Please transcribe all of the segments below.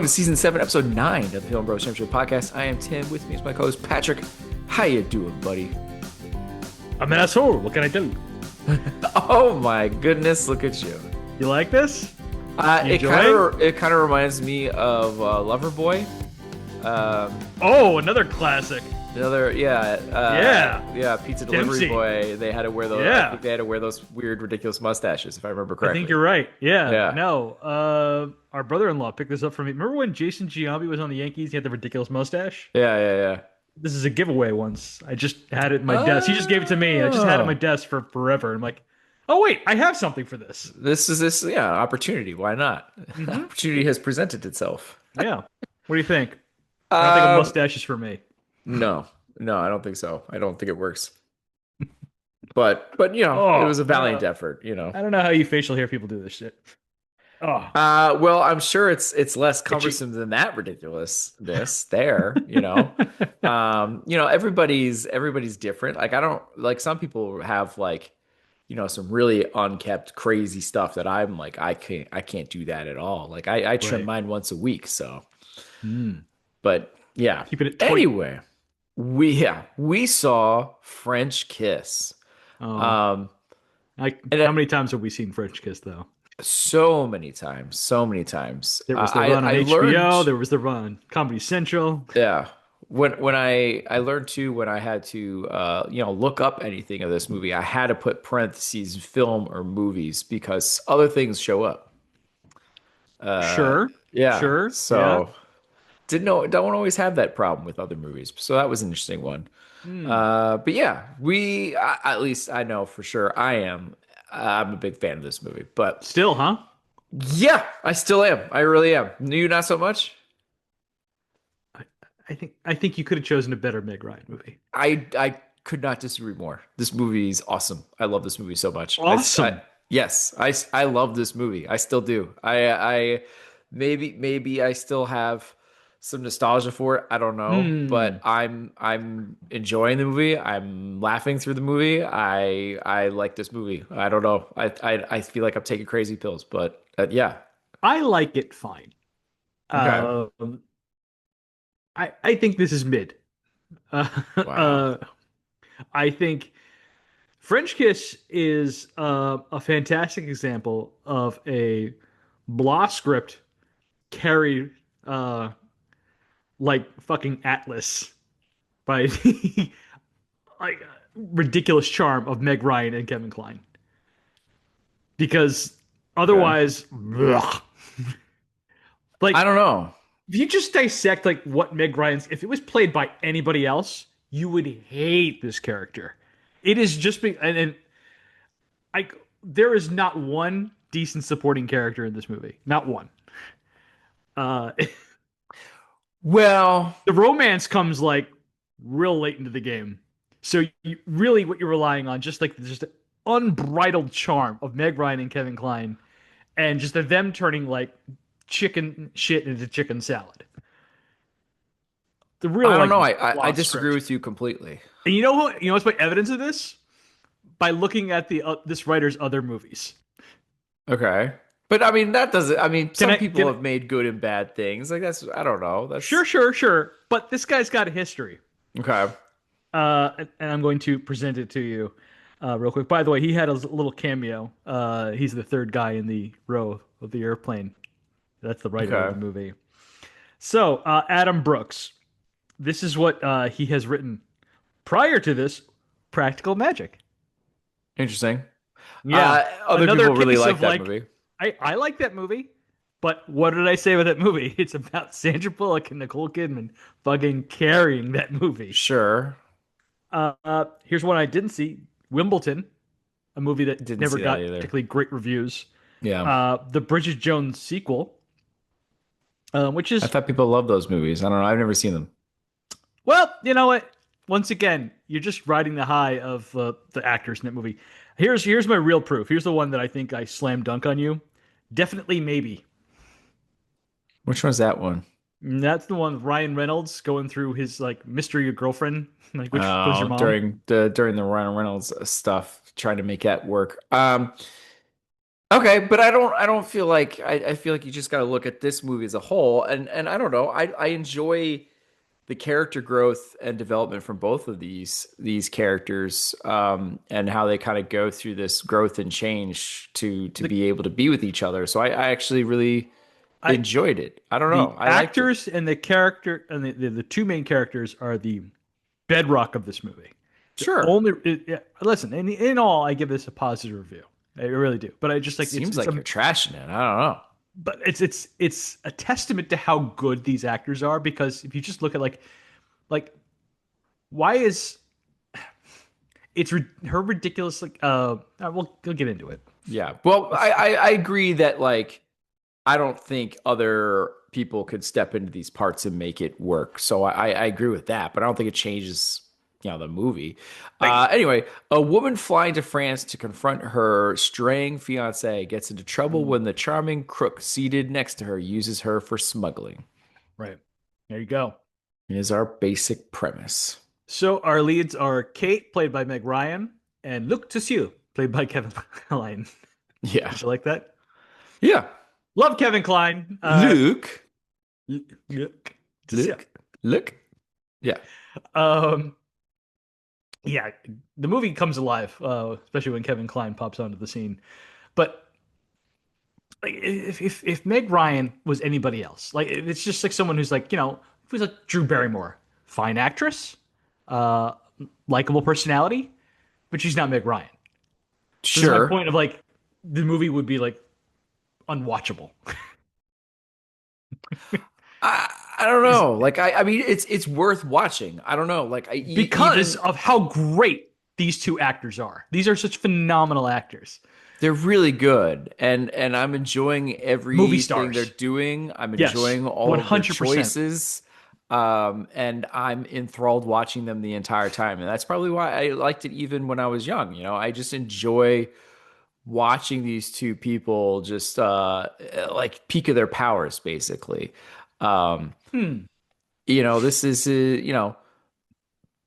welcome to season 7, episode 9 of the Film Bros Championship Podcast. I am Tim. With me is my co-host Patrick. How you doing, buddy? I'm an asshole. What can I do? Oh my goodness, look at you. You like this? It kind of reminds me of Loverboy. Another classic. Pizza delivery Dempsey. boy. They had to wear those. Yeah. I think they had to wear those weird, ridiculous mustaches, if I remember correctly. I think you're right. Yeah. Yeah. No. Our brother-in-law picked this up for me. Remember when Jason Giambi was on the Yankees? He had the ridiculous mustache. Yeah. This is a giveaway once. I just had it in my desk. He just gave it to me. I just had it in my desk for forever. I'm like, oh wait, I have something for this. This is opportunity. Why not? Mm-hmm. Opportunity has presented itself. Yeah. What do you think? I don't think a mustache is for me. No, I don't think so. I don't think it works. But it was a valiant effort. I don't know how you facial hair people do this shit. Oh. Well, I'm sure it's less cumbersome than that ridiculousness there, everybody's different. Like I don't like some people have like, some really unkept crazy stuff that I'm like, I can't do that at all. Like I trim mine once a week. So, but yeah, keeping it tight. Anyway, we saw French Kiss. How many times have we seen French Kiss though? So many times. There was the run on HBO. There was the run on Comedy Central. Yeah. When I learned too, when I had to look up anything of this movie, I had to put parentheses film or movies because other things show up. Sure. Yeah. Sure. So don't always have that problem with other movies. So that was an interesting one. But yeah, at least I know for sure I'm a big fan of this movie, but still, huh? Yeah, I still am. I really am. You not so much? I think you could have chosen a better Meg Ryan movie. I could not disagree more. This movie is awesome. I love this movie so much. Awesome. I love this movie. I still do. I maybe I still have some nostalgia for it. I don't know, but I'm enjoying the movie. I'm laughing through the movie. I like this movie. I don't know. I feel like I'm taking crazy pills, but yeah. I like it fine. Okay. I think this is mid. Wow. I think French Kiss is a fantastic example of a blah script carried like fucking Atlas by the like ridiculous charm of Meg Ryan and Kevin Kline. Because otherwise, like I don't know. If you just dissect like what Meg Ryan's, if it was played by anybody else, you would hate this character. It is just being and there is not one decent supporting character in this movie. Not one. Well, the romance comes like real late into the game. So really what you're relying on just the unbridled charm of Meg Ryan and Kevin Kline and just them turning like chicken shit into chicken salad. I don't know. I disagree with you completely. And you know what's my evidence of this? By looking at this writer's other movies. Okay. But I mean, that doesn't. I mean, some people have made good and bad things. Like that's. I don't know. That's sure. But this guy's got a history. Okay. And I'm going to present it to you, real quick. By the way, he had a little cameo. He's the third guy in the row of the airplane. That's the writer of the movie. So, Adam Brooks. This is what he has written prior to this. Practical Magic. Interesting. Yeah. Other people really like that movie. I like that movie, but what did I say about that movie? It's about Sandra Bullock and Nicole Kidman fucking carrying that movie. Sure. Here's one I didn't see. Wimbledon, a movie that never got particularly great reviews. Yeah. The Bridget Jones sequel, which is... I thought people loved those movies. I don't know. I've never seen them. Well, you know what? Once again, you're just riding the high of the actors in that movie. Here's my real proof. Here's the one that I think I slam dunk on you. Definitely Maybe. Which one's that one? And that's the one with Ryan Reynolds going through his like mystery girlfriend. Like which was your mom? During the Ryan Reynolds stuff, trying to make that work. Okay, but I don't feel like I feel like you just got to look at this movie as a whole, and I don't know. I enjoy the character growth and development from both of these characters, and how they kind of go through this growth and change to The be able to be with each other. So I actually really I enjoyed it. I don't know. the I liked it. actors and the character and the two main characters are the bedrock of this movie. The Sure. only listen, in all, I give this a positive review. I really do. But I just like Seems it's like a you're trashing it. I don't know. but it's a testament to how good these actors are because if you just look at like why is her ridiculous like we'll get into it. Yeah. Well, It's I agree that like I don't think other people could step into these parts and make it work. So I agree with that, but I don't think it changes, the movie. like Anyway, a woman flying to France to confront her straying fiance gets into trouble when the charming crook seated next to her uses her for smuggling. right. There you go. Is our basic premise. So our leads are Kate, played by Meg Ryan, and Luc Tissue, played by Kevin Kline. Yeah. Did you like that? Yeah. Love Kevin Kline. Luke. Luc Tissue. Luke. Luke. Yeah. Um, yeah, the movie comes alive, especially when Kevin Kline pops onto the scene. But like, if Meg Ryan was anybody else, like if it's just like someone who's like who's like Drew Barrymore, fine actress, uh, likable personality, but she's not Meg Ryan. This is my Sure. point of like the movie would be like unwatchable I don't because know. Like I mean it's worth watching. I don't know. Like because even of how great these two actors are. These are such phenomenal actors, they're really good, and I'm enjoying movie everything they're stars. doing. I'm Yes, enjoying all of their 100%. choices. And I'm enthralled watching them the entire time. And that's probably why I liked it even when I was young. I just enjoy watching these two people just like peak of their powers, basically. Um, Hmm. this is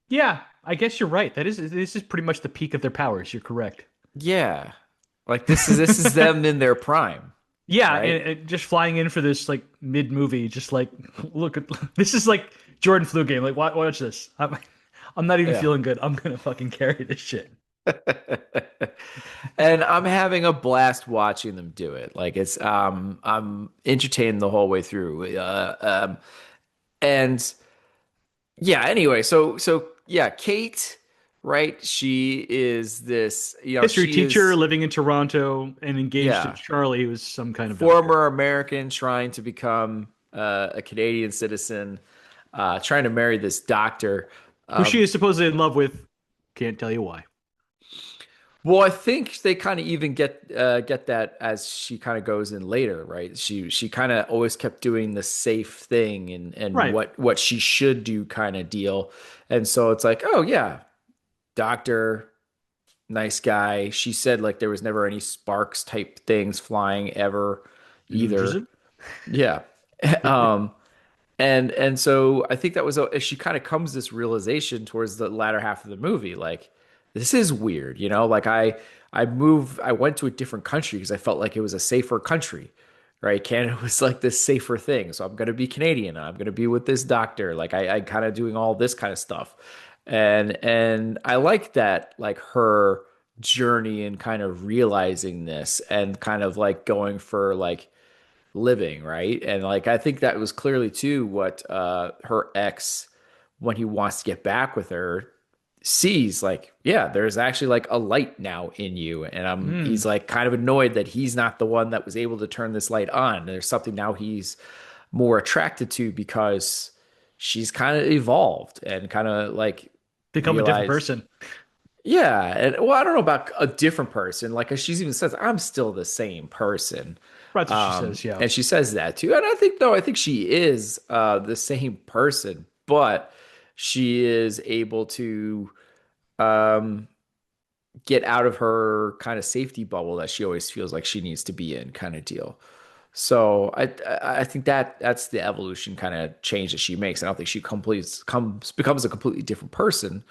Yeah, I guess you're right. This is pretty much the peak of their powers. You're correct. yeah. Like this is them in their prime, Yeah, right? and just flying in for this like mid movie, just like look at this is like Jordan flu game. Like watch this. I'm not even Yeah. feeling good. I'm gonna fucking carry this shit. And I'm having a blast watching them do it. Like I'm entertained the whole way through. And yeah, anyway, so yeah, Kate, right? She is this, History she teacher is living in Toronto and engaged to yeah, Charlie, who was some kind of doctor. former American trying to become a Canadian citizen, trying to marry this doctor. Who she is supposedly in love with. Can't tell you why. Well, I think they kind of even get that as she kind of goes in later, right? She kind of always kept doing the safe thing and Right. what she should do kind of deal. And so it's like, oh yeah, doctor, nice guy. She said like there was never any sparks type things flying ever either. Interesting. Yeah. Um and so I think that was she kind of comes this realization towards the latter half of the movie, like this is weird, like I went to a different country because I felt like it was a safer country, right? Canada was like this safer thing, so I'm gonna be Canadian. I'm gonna be with this doctor. Like I kind of doing all this kind of stuff, and I like that, like her journey and kind of realizing this and kind of like going for like living, right? And like I think that was clearly too what her ex, when he wants to get back with her, sees like, yeah, there's actually like a light now in you. And he's Hmm. like kind of annoyed that he's not the one that was able to turn this light on. There's something now he's more attracted to because she's kind of evolved and kind of like Become a different realized person. yeah, and well, I don't know about a different person. Like she's even says, I'm still the same person. That's what she says. Yeah. And she says that too. And I think no, I think she is the same person, but she is able to um get out of her kind of safety bubble that she always feels like she needs to be in, kind of deal. So I think that's the evolution kind of change that she makes. I don't think she completes comes becomes a completely different person.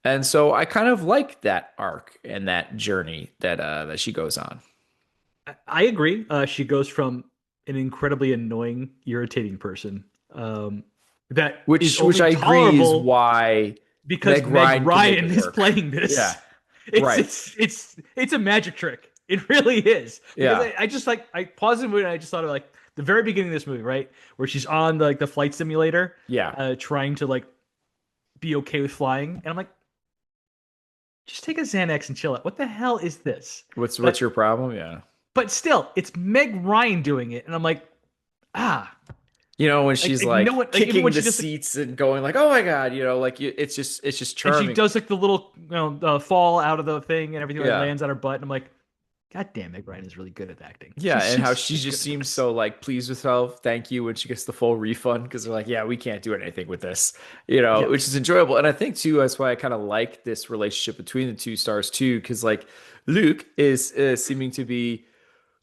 And so I kind of like that arc and that journey that she goes on. I agree. She goes from an incredibly annoying, irritating person that is Which only I agree is tolerable why because Meg Meg Ryan can make Ryan it is work. playing Yeah. this. Right. It's a magic trick. It really is. Because Yeah. I just like I paused the movie and I just thought of like the very beginning of this movie, right? Where she's on the flight simulator, Yeah. trying to like be okay with flying. And I'm like, just take a Xanax and chill out. What the hell is this? What's But your problem? Yeah. but still, it's Meg Ryan doing it, and I'm like, ah, When she's like no like one, like even kicking when the she does like, seats and going like, "Oh my God," it's just and she charming. does like the little fall out of the thing and everything like Yeah. lands on her butt, and I'm like, God damn, Meg Ryan is really good at acting. Yeah, and how she She's good just at seems this. so like pleased with herself. Thank you when she gets the full refund because they're like, yeah, we can't do anything with this, Yeah, which is enjoyable. And I think too that's why I kind of like this relationship between the two stars too, because like Luke is seeming to be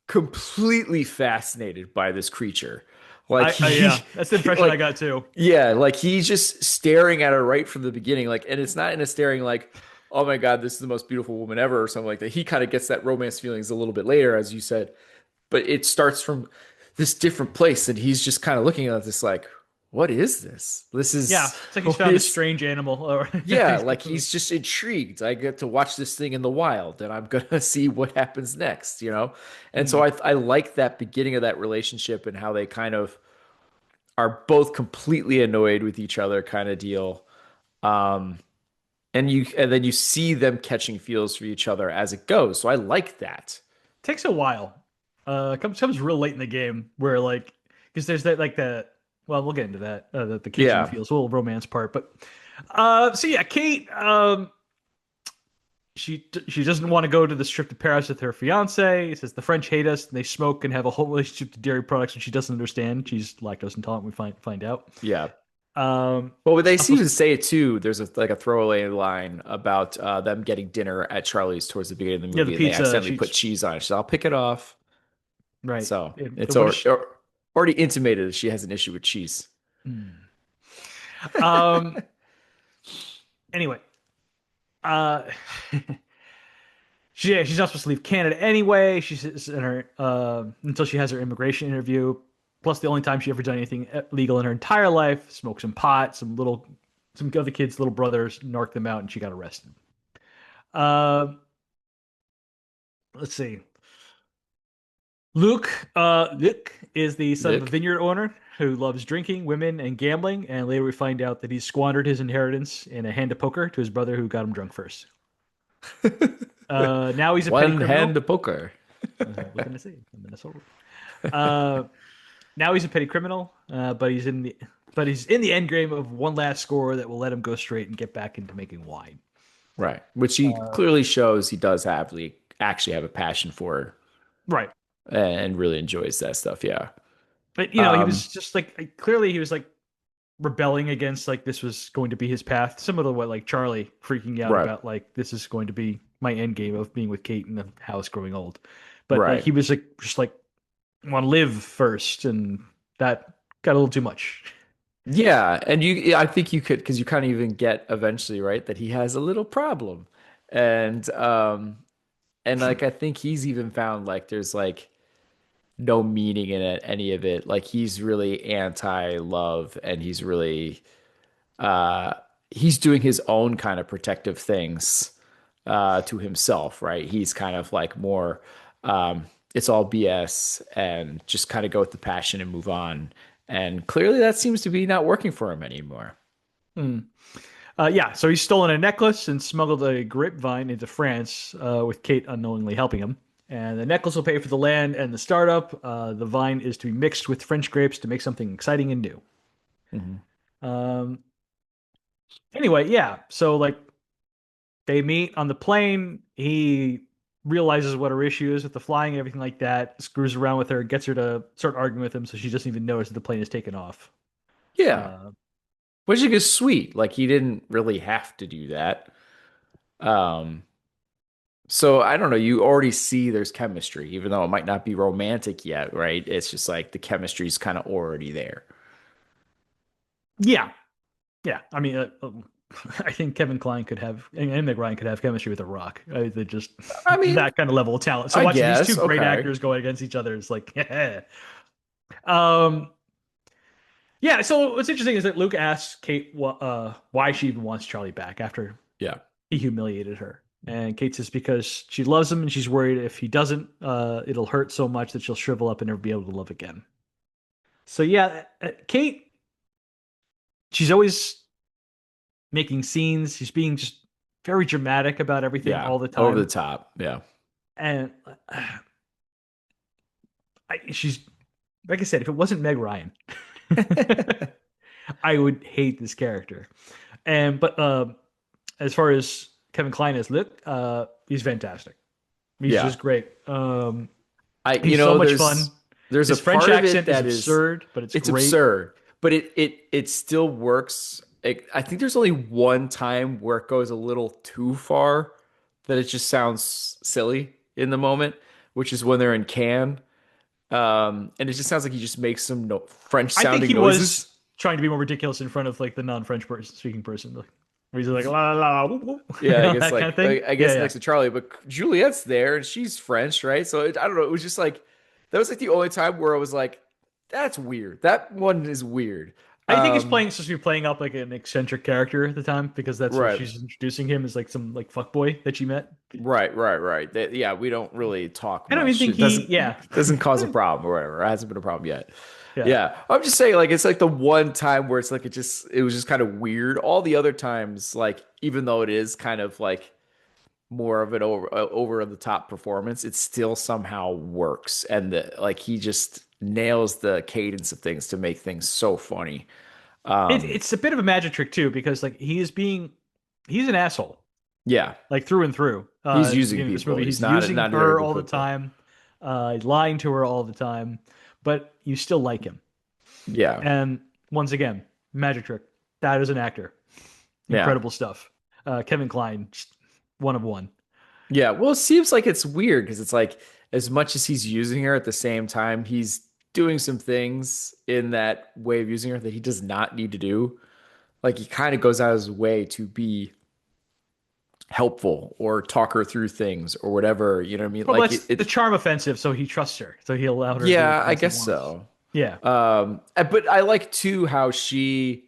completely fascinated by this creature. Like yeah, that's the impression I like got too. yeah, like he's just staring at her right from the beginning. Like, and it's not in a staring like, oh my God, this is the most beautiful woman ever or something like that. He kind of gets that romance feelings a little bit later, as you said, but it starts from this different place, and he's just kind of looking at this like, what is this? This Yeah, is it's like he's what found a is strange animal, or yeah, he's like completely. he's just intrigued. I get to watch this thing in the wild, and I'm gonna see what happens next. And so Hmm. I like that beginning of that relationship and how they kind of are both completely annoyed with each other, kind of deal. Um, and then you see them catching feels for each other as it goes. So I like that. Takes a while. Comes real late in the game where like because there's that like the well we'll get into that the catching Yeah, feels, a little romance part, but so yeah, Kate she doesn't want to go to this trip to Paris with her fiance. It says the French hate us and they smoke and have a whole relationship to dairy products, and she doesn't understand. She's lactose intolerant. We find out. yeah. Um, Well, they I'm supposed even say it too. There's like a throwaway line about them getting dinner at Charlie's towards the beginning of the yeah, the movie, and they pizza. accidentally put She's cheese on it. She said, "I'll pick it off." right. So it's What is she? already intimated that she has an issue with cheese. Hmm. Um. Anyway, uh, she's not supposed to leave Canada anyway. She's in her until she has her immigration interview. Plus, the only time she ever done anything legal in her entire life, smoked some pot, some other kids' little brothers, narked them out, and she got arrested. Uh, let's see. Luke is the son of a Nick. vineyard owner who loves drinking, women, and gambling. And later we find out that he squandered his inheritance in a hand of poker to his brother who got him drunk first. Now he's a petty One criminal. hand poker. What can I say? I'm Minnesota. Uh, now he's a petty criminal, but he's in the end game of one last score that will let him go straight and get back into making wine. Right. Which he clearly shows he does actually have a passion for Right. and really enjoys that stuff. Yeah. But he Um, was just like clearly he was like rebelling against like this was going to be his path, similar to what like Charlie freaking out right. about like this is going to be my end game of being with Kate in the house growing old. But like Right. he was like just like want to live first, and that got a little too much. Yeah, and yeah, I think you could because you kind of even get eventually, right, that he has a little problem. And like I think he's even found like there's like no meaning in it, any of it. Like he's really anti-love and uh he's doing his own kind of protective things to himself, right? He's kind of like more it's all BS and just kind of go with the passion and move on. And clearly that seems to be not working for him anymore. Hmm. Yeah, so he's stolen a necklace and smuggled a grapevine into France, with Kate unknowingly helping him. And the necklace will pay for the land and the startup. The vine is to be mixed with French grapes to make something exciting and new. Mhm. Um, anyway, yeah, so like they meet on the plane. He realizes what her issue is with the flying and everything like that, screws around with her, gets her to start arguing with him so she doesn't even notice that the plane is taken off. Yeah. Uh, Which is sweet. Like he didn't really have to do that. Um, so I don't know, you already see there's chemistry, even though it might not be romantic yet, right? It's just like the chemistry's kind of already there. yeah, yeah. I mean, I think Kevin Kline could have and Meg Ryan could have chemistry with The Rock. They're just I mean, that kind of level of talent. So I watching these two guess. great Okay. actors go against each other is like, yeah. Um, yeah. So what's interesting is that Luke asks Kate why she even wants Charlie back after Yeah. he humiliated her. And Kate says because she loves him and she's worried if he doesn't, it'll hurt so much that she'll shrivel up and never be able to love again. So yeah, Kate, she's always making scenes. She's being just very dramatic about everything Yeah. all the Over the time. top. Yeah. And she's, like I said, if it wasn't Meg Ryan, I would hate this character. And but as far as Kevin Kline as Luke, he's fantastic. He's Yeah. just great. You He's so know, much fun. there's a His French part of it accent is that is absurd, but it's it's great. absurd, but it still works. I think there's only one time where it goes a little too far that it just sounds silly in the moment, which is when they're in Cannes. And it just sounds like he just makes some French I think sounding he noises. was trying to be more ridiculous in front of like the non-French person speaking person, like, where he's like la la la, whoop, whoop, Yeah, I guess that kind of like thing. I Yeah, guess yeah. next to Charlie, but Juliet's there and she's French, right? So I don't know. It was just like that was like the only time where I was like, that's weird. That one is weird. I think he's Um, playing supposed to be playing up like an eccentric character at the time because that's what right, she's introducing him as like some like fuckboy that she met. right. Yeah, we don't really talk I don't even much. think It he, yeah, doesn't cause a problem or whatever. It hasn't been a problem yet. yeah. Yeah, I'm just saying, like it's like the one time where it's like it was just kind of weird. All the other times, like even though it is kind of like more of an over the top performance, it still somehow works, and like he just nails the cadence of things to make things so funny. Um, It's a bit of a magic trick too because like he's an asshole yeah, like through and through. he's At the using beginning of this people. movie, He's he's using not very her good all the people. time, he's lying to her all the time, but you still like him. Yeah, And once again, magic trick. That is an actor. yeah, Incredible stuff. Kevin Kline, just one of one. yeah. Well, it seems like it's weird because it's like as much as he's using her at the same time, he's doing some things in that way of using her that he does not need to do. Like he kind of goes out of his way to be helpful or talk her through things or whatever. You know what I mean? Well, Like that's the charm offensive, so he trusts her. So he allowed her to do the yeah, I things he guess wants. so. Yeah. But I like too how she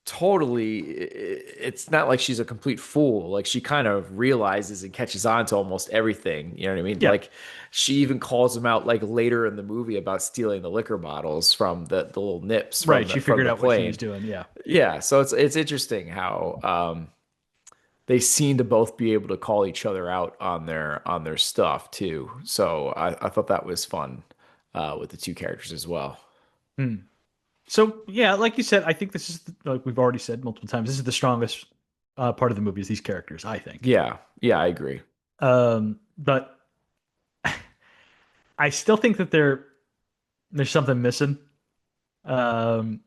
totally, it's not like she's a complete fool. Like she kind of realizes and catches on to almost everything. You know what I mean? Yeah. Like she even calls him out like later in the movie about stealing the liquor bottles from the little nips Right. She from figured the out what she was plane. doing. Yeah. Yeah, so it's interesting how they seem to both be able to call each other out on their stuff too. So I thought that was fun with the two characters as well. Hmm. So yeah, like you said, I think this is like we've already said multiple times. This is the strongest part of the movie is these characters. I think. Yeah, yeah, I agree. But I still think that there's something missing. Um,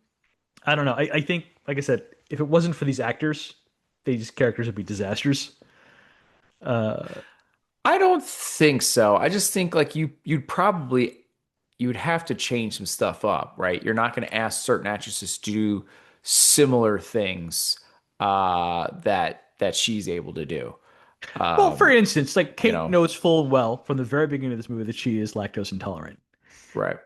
I don't know. I think, like I said, if it wasn't for these actors, these characters would be disasters. Uh, I don't think so. I just think like you'd have to change some stuff up, right? You're not going to ask certain actresses to do similar things that she's able to do. well, for Um, instance, like you Kate know, knows full well from the very beginning of this movie that she is lactose intolerant. right.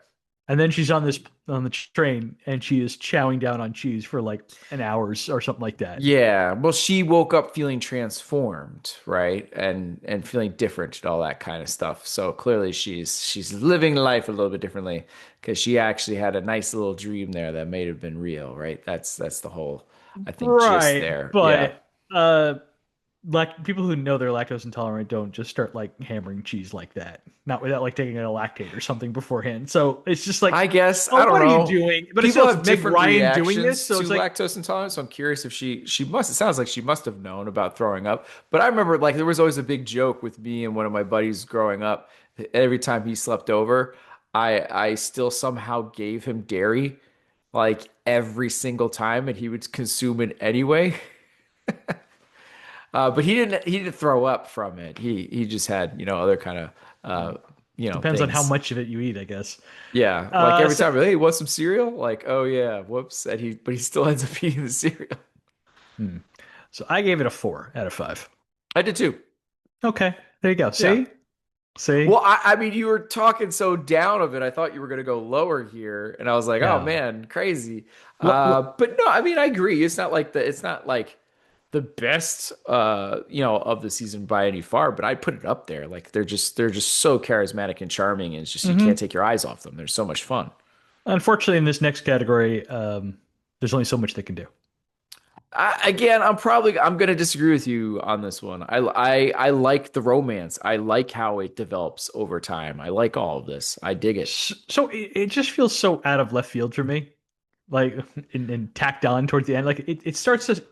And then she's on the train and she is chowing down on cheese for like an hour or something like that. Yeah, well, she woke up feeling transformed, right? And feeling different and all that kind of stuff. So clearly she's living life a little bit differently because she actually had a nice little dream there that may have been real, right? That's the whole, I think, gist Right, there. Yeah. but like people who know they're lactose intolerant don't just start like hammering cheese like that, not without like taking a lactate or something beforehand. So it's just like, I guess I oh, don't what are you know. doing? But it's People still have it's Meg different Ryan doing this, reactions so to it's like, lactose intolerance. So I'm curious if she must. It sounds like she must have known about throwing up. But I remember like there was always a big joke with me and one of my buddies growing up. Every time he slept over, I still somehow gave him dairy, like every single time, and he would consume it anyway. But he didn't throw up from it. He just had other kind of depends on how things. much of it you eat, I guess. Yeah, like Uh, every so time, hey, want some cereal? Like, oh yeah, whoops, and he still ends up eating the cereal. Hmm. So I gave it a 4 out of 5. I did too. Okay, there you go. Yeah. See, see. Well, I mean, you were talking so down of it. I thought you were going to go lower here, and I was like, "Oh No. man, crazy." What? But no, I mean, I agree. It's not like the best, of the season by any far. But I put it up there. Like they're just so charismatic and charming, and it's just you can't Hmm. take your eyes off them. They're so much fun. Unfortunately, in this next category, there's only so much they can do. Again, I'm gonna disagree with you on this one. I like the romance. I like how it develops over time. I like all of this. I dig it. So it just feels so out of left field for me, like and tacked on towards the end. Like it starts to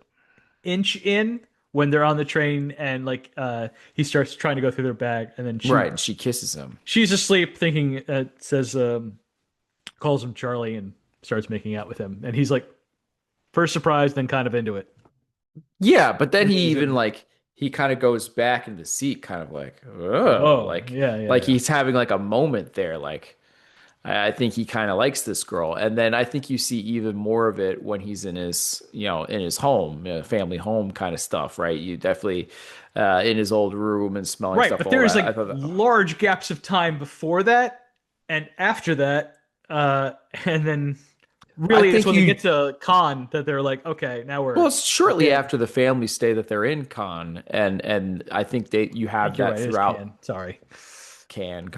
inch in when they're on the train and like he starts trying to go through their bag and then Right, and she kisses him. she's asleep thinking says calls him Charlie and starts making out with him and he's like first surprised then kind of into it. Yeah, but then he He's even in, like he kind of goes back in the seat, kind of like, oh, oh yeah, yeah, like yeah. he's having like a moment there. Like I think he kind of likes this girl, and then I think you see even more of it when he's in his, in his home, family home kind of stuff, right? You definitely in his old room and smelling Right, stuff, but all there's that. like I thought, large gaps of time before that and after that, uh, and then I really it's think when they you get to Khan that they're like, okay, now well, we're it's shortly Can. after the family stay that they're in Con, and I think they you I have think you're that right. It is throughout Can. Sorry,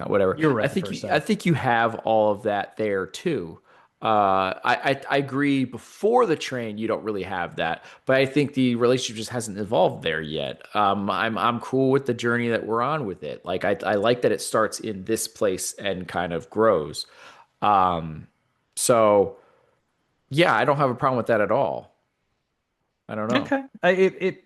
Whatever. you're right the first I time. think you have all of that there too. I agree. Before the train, you don't really have that, but I think the relationship just hasn't evolved there yet. I'm cool with the journey that we're on with it. Like I like that it starts in this place and kind of grows. Um, so yeah, I don't have a problem with that at all. I don't know. Okay, it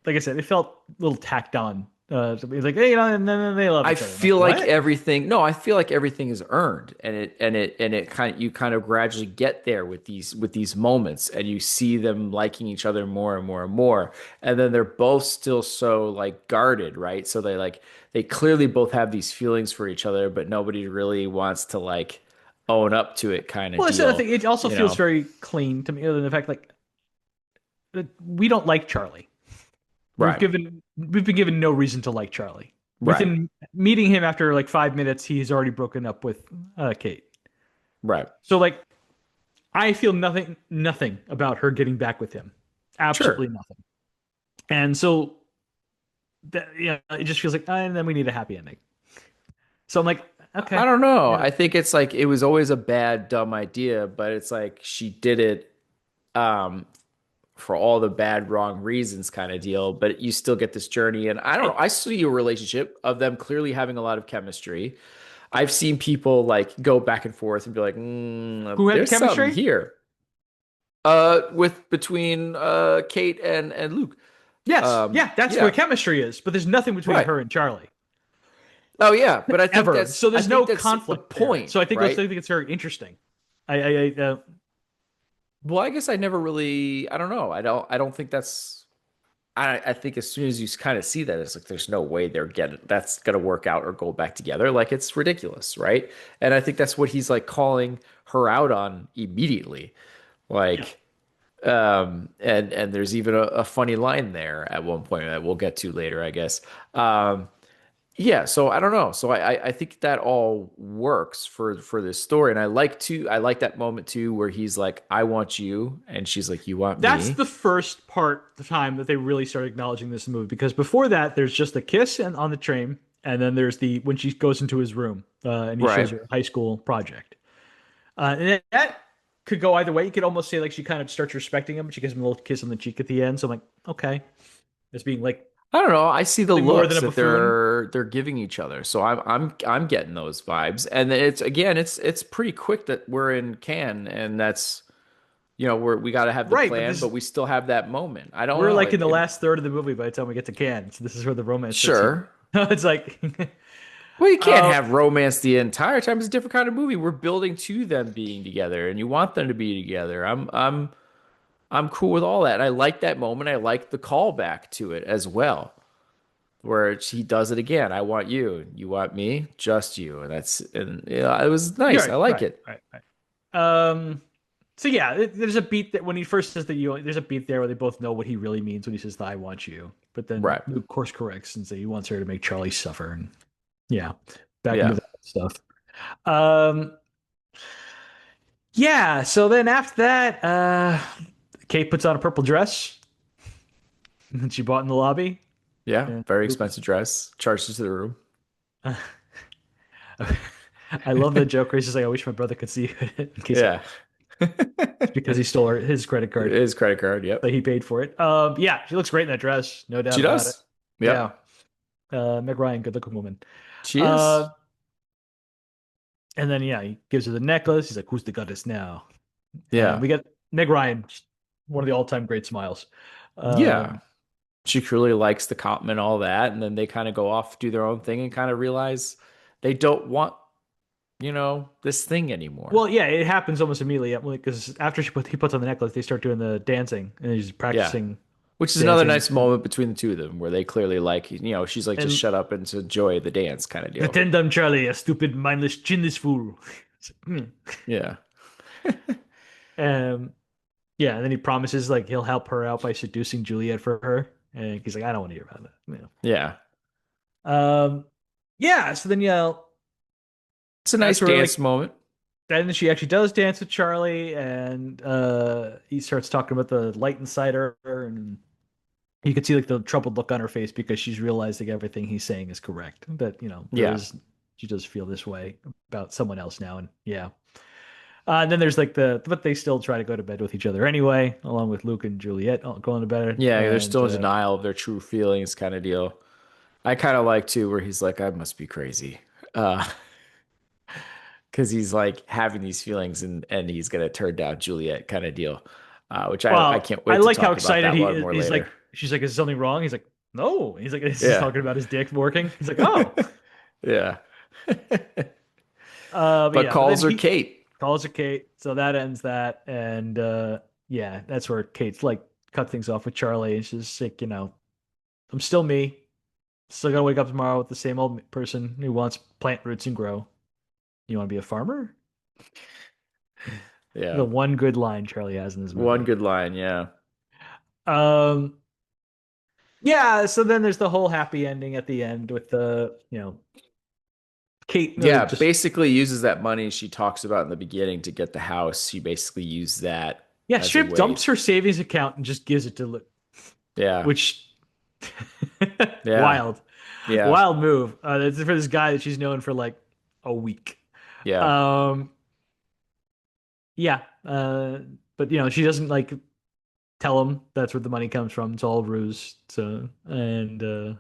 like I said, it felt a little tacked on. So it's like, hey, and then they love I each other. I'm like, feel like what? everything, no, I feel like everything is earned and it kind of, you kind of gradually get there with these moments and you see them liking each other more and more and more. And then they're both still so like guarded, right? So they clearly both have these feelings for each other, but nobody really wants to like own up to it kind of Well, that's the other deal, thing. It also you feels know? very clean to me, other than the fact like that we don't like Charlie. Right. We've been given no reason to like Charlie. Right. Within meeting him after like 5 minutes, he's already broken up with Kate. Right. So like, I feel nothing about her getting back with him. Absolutely Sure. nothing. And so that yeah, it just feels like, and then we need a happy ending. So I'm like, I okay, don't know. yeah, I think it's like it was always a bad, dumb idea, but it's like she did it um for all the bad, wrong reasons kind of deal. But you still get this journey. And I don't know. it, I see a relationship of them clearly having a lot of chemistry. I've seen people like go back and forth and be like, who had the there's something chemistry? here. With between Kate and Luke. Yes, yeah, that's where Yeah, chemistry is. But there's nothing between right. her and Charlie Oh yeah, but ever. So I there's no think that's the conflict there. point, So I right? think it's very interesting. Well, I guess I never really. I don't know. I don't think that's. I think as soon as you kind of see that, it's like there's no way they're getting that's gonna work out or go back together. Like it's ridiculous, right? And I think that's what he's like calling her out on immediately. Yeah. Like, and there's even a funny line there at one point that we'll get to later, I guess. Um, yeah, so I don't know. So I think that all works for this story, and I like that moment too where he's like, "I want you," and she's like, "You want That's me?" the first part, the time that they really start acknowledging this movie. Because before that, there's just the kiss and on the train, and then there's the when she goes into his room and he shows Right. her a high school project. And that could go either way. You could almost say like she kind of starts respecting him. She gives him a little kiss on the cheek at the end. So I'm like, okay, as being like I don't know. I see the something more than looks a that buffoon. they're giving each other, so I'm getting those vibes, and it's again, it's pretty quick that we're in Cannes, and that's we got to have the Right, but plan, but this we still have that moment. I don't we're know. like in the last third of the movie by the time we get to Cannes. So this is where the romance starts heating. Sure. It's like, Well, you can't uh, have romance the entire time. It's a different kind of movie. We're building to them being together, and you want them to be together. I'm cool with all that. And I like that moment. I like the callback to it as well, where he does it again. I want you. You want me. Just you. And it was you're nice. I right, like right, it. right, right. Um, So yeah, there's a beat that when he first says that there's a beat there where they both know what he really means when he says the "I want you," but then Right. Luke course corrects and say he wants her to make Charlie suffer, and yeah, back into Yeah. that stuff. Um, yeah. So then after that, Kate puts on a purple dress that she bought in the lobby, Yeah. and Very Luke. expensive dress. Charged into the room. I love the joke where he's just like, "I wish my brother could see it in case Yeah. it's because he stole his credit card His credit card. Yep. that he paid for it." Yeah, she looks great in that dress, no doubt She about it. does. Yep. Yeah, Meg Ryan, good looking woman. She is. Uh, and then yeah, he gives her the necklace. He's like, "Who's the goddess now?" And Yeah. we get Meg Ryan, one of the all-time great smiles. Yeah. Um, She clearly likes the cop and all that. And then they kind of go off, do their own thing, and kind of realize they don't want, this thing anymore. well, yeah, it happens almost immediately because after he puts on the necklace, they start doing the dancing and he's Yeah. practicing Which is another dancing. nice moment between the two of them where they clearly like, she's like, just And shut up and to enjoy the dance kind of deal. pretend I'm Charlie, a stupid, mindless, chinless fool. Yeah. Um, yeah, and then he promises like he'll help her out by seducing Juliet for her, and he's like, I don't want to hear about that. Yeah. Yeah. So then, It's a nice that's where dance like moment. then she actually does dance with Charlie, and he starts talking about the light inside her, and you can see like the troubled look on her face because she's realizing everything he's saying is correct. That Yeah. she does feel this way about someone else now, and yeah. And then there's like but they still try to go to bed with each other anyway, along with Luke and Juliet going to bed. Yeah. They're And still in denial of their true feelings kind of deal. I kind of like too, where he's like, I must be crazy. Uh, because he's like having these feelings and he's gonna turn down Juliet kind of deal. Which I well, can't I wait to like how talk about excited that he one is. more He's later. like, she's like, is something wrong? He's like, no. He's like, he's just Yeah. talking about his dick working. He's like, oh, Yeah. but But yeah, but then calls her he Kate. calls her Kate. So that ends that. And yeah, that's where Kate's like cut things off with Charlie. And she's like, I'm still me. Still gotta wake up tomorrow with the same old person who wants plant roots and grow. You want to be a farmer? The Yeah. one good line Charlie has in this One movie. good line. Yeah. Um, yeah. So then there's the whole happy ending at the end with the Kate Yeah. just Basically uses that money she talks about in the beginning to get the house. She basically used that yeah, as a straight way. dumps her savings account and just gives it to Luke, Yeah. which Yeah. wild, Yeah. wild move. It's for this guy that she's known for like a week. Yeah. Um, yeah. But she doesn't like tell him that's where the money comes from. It's all a ruse. So and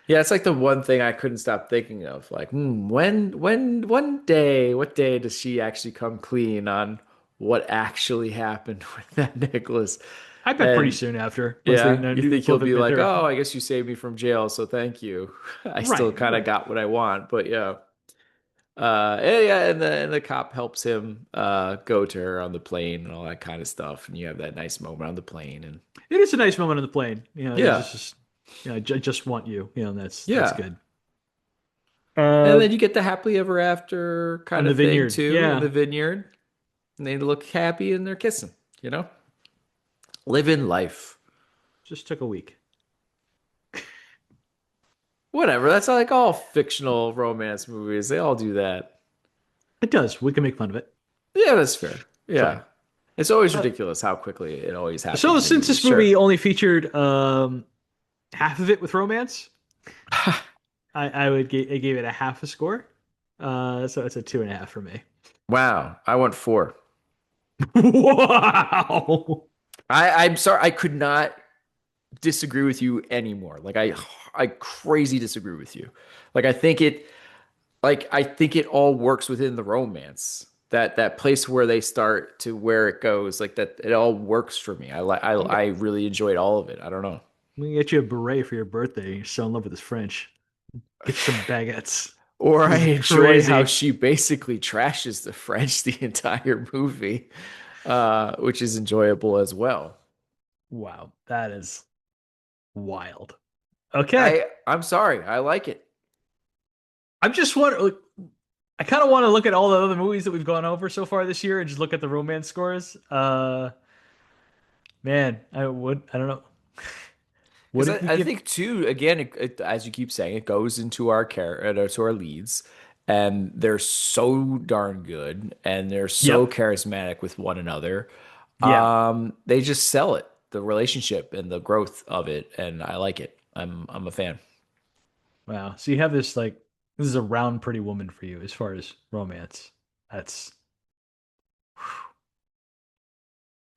Yeah, it's like the one thing I couldn't stop thinking of. Like, one day, what day does she actually come clean on what actually happened with that necklace? I bet pretty And soon after once they yeah, you think he'll both be admit like, they're "Oh, I guess you saved me from jail, so thank you. I still right, kind of right. got what I want." But yeah, yeah, and the cop helps him go to her on the plane and all that kind of stuff, and you have that nice moment on the plane, and It is a nice moment on the plane. It's yeah, just I just want you. That's yeah. good. And Uh, then you get the happily ever after on kind the of thing vineyard. too in Yeah, the vineyard. And they look happy and they're kissing, you know? Living life. just took a week. Whatever. That's like all fictional romance movies. They all do that. It does. We can make fun of it. Yeah, that's fair. Fine. Yeah. It's always Uh, ridiculous how quickly it always so happens in since movies. this Sure. movie only featured half of it with romance, I gave it a half a score. So it's a 2.5 for me. Wow. I went four. Wow. I'm sorry. I could not disagree with you anymore. Like I crazy disagree with you. Like I think it all works within the romance. That place where they start to where it goes, like that, it all works for me. I really enjoyed all of it. I don't know. We can get you a beret for your birthday. You're so in love with this French. Get you some baguettes. Or I This is enjoy how crazy. she basically trashes the French the entire movie, which is enjoyable as well. Wow, that is wild. Okay. I'm sorry, I like it. I'm just wondering. Like, I kind of want to look at all the other movies that we've gone over so far this year and just look at the romance scores. Man, I would. I don't know. What Because did we I give? think too, again, as you keep saying, it goes into our to our leads, and they're so darn good, and they're so Yep. charismatic with one another. Yeah. They just sell it, the relationship and the growth of it, and I like it. I'm a fan. Wow. So you have this like this is a round pretty woman for you as far as romance. That's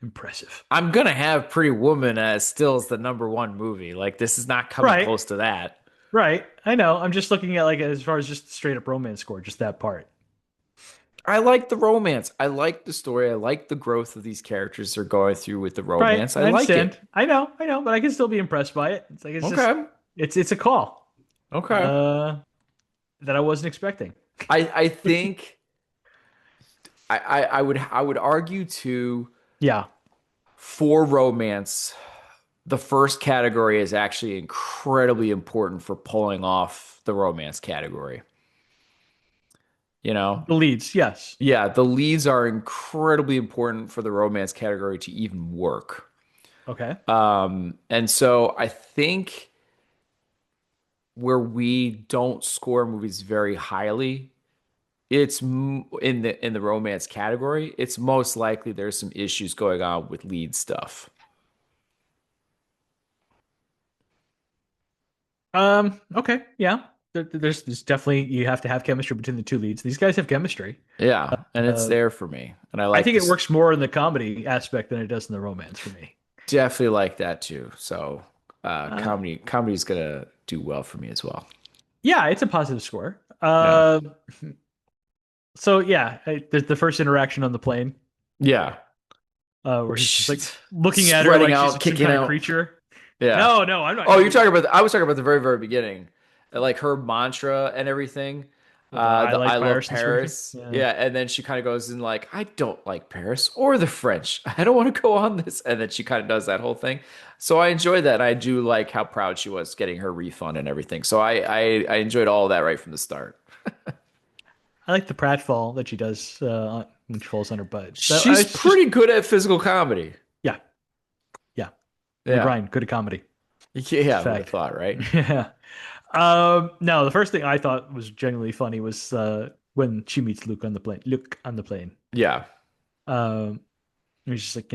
impressive. I'm gonna have Pretty Woman as still as the number one movie. Like this is not coming Right. close to that. Right. I know. I'm just looking at like as far as just straight up romance score, just that part. I like the romance. I like the story. I like the growth of these characters they're going through with the Right. romance. I I like understand. it. I know, but I can still be impressed by it. It's like it's just Okay. it's a call. Okay. Uh that I wasn't expecting. I think I would argue too Yeah. for romance, the first category is actually incredibly important for pulling off the romance category. You know? The leads, yes. Yeah, the leads are incredibly important for the romance category to even work. Okay. And so I think where we don't score movies very highly, in the romance category, it's most likely there's some issues going on with lead stuff. Okay. Yeah. There's definitely you have to have chemistry between the two leads. These guys have chemistry. Yeah, and it's Uh there for me. And I I like think it this, works more in the comedy aspect than it does in the romance for me. definitely like that too. So, Uh comedy is gonna do well for me as well. yeah, it's a positive score. Yeah. So yeah, the first interaction on the plane, Yeah. where he's just like She's looking at her spreading like she's out, some kicking kind of out. creature. Yeah. No, no, I'm not Oh, you're talking talking about I was talking about the very, very beginning. Like her mantra and everything. with the I The I like love Paris and screaming. Paris. Yeah. Yeah, and then she kind of goes in like, I don't like Paris or the French. I don't want to go on this. And then she kind of does that whole thing. So I enjoyed that. I do like how proud she was getting her refund and everything. So I enjoyed all of that right from the start. I like the pratfall that she does when she falls on her butt. She's It's just pretty good at physical comedy. yeah, yeah. Meg Yeah. Ryan, good at comedy. It's a Yeah, who would have fact. thought, right? Yeah. No, the first thing I thought was genuinely funny was when she meets Luke on the plane. Luke on the plane. Yeah. Um, he's just like,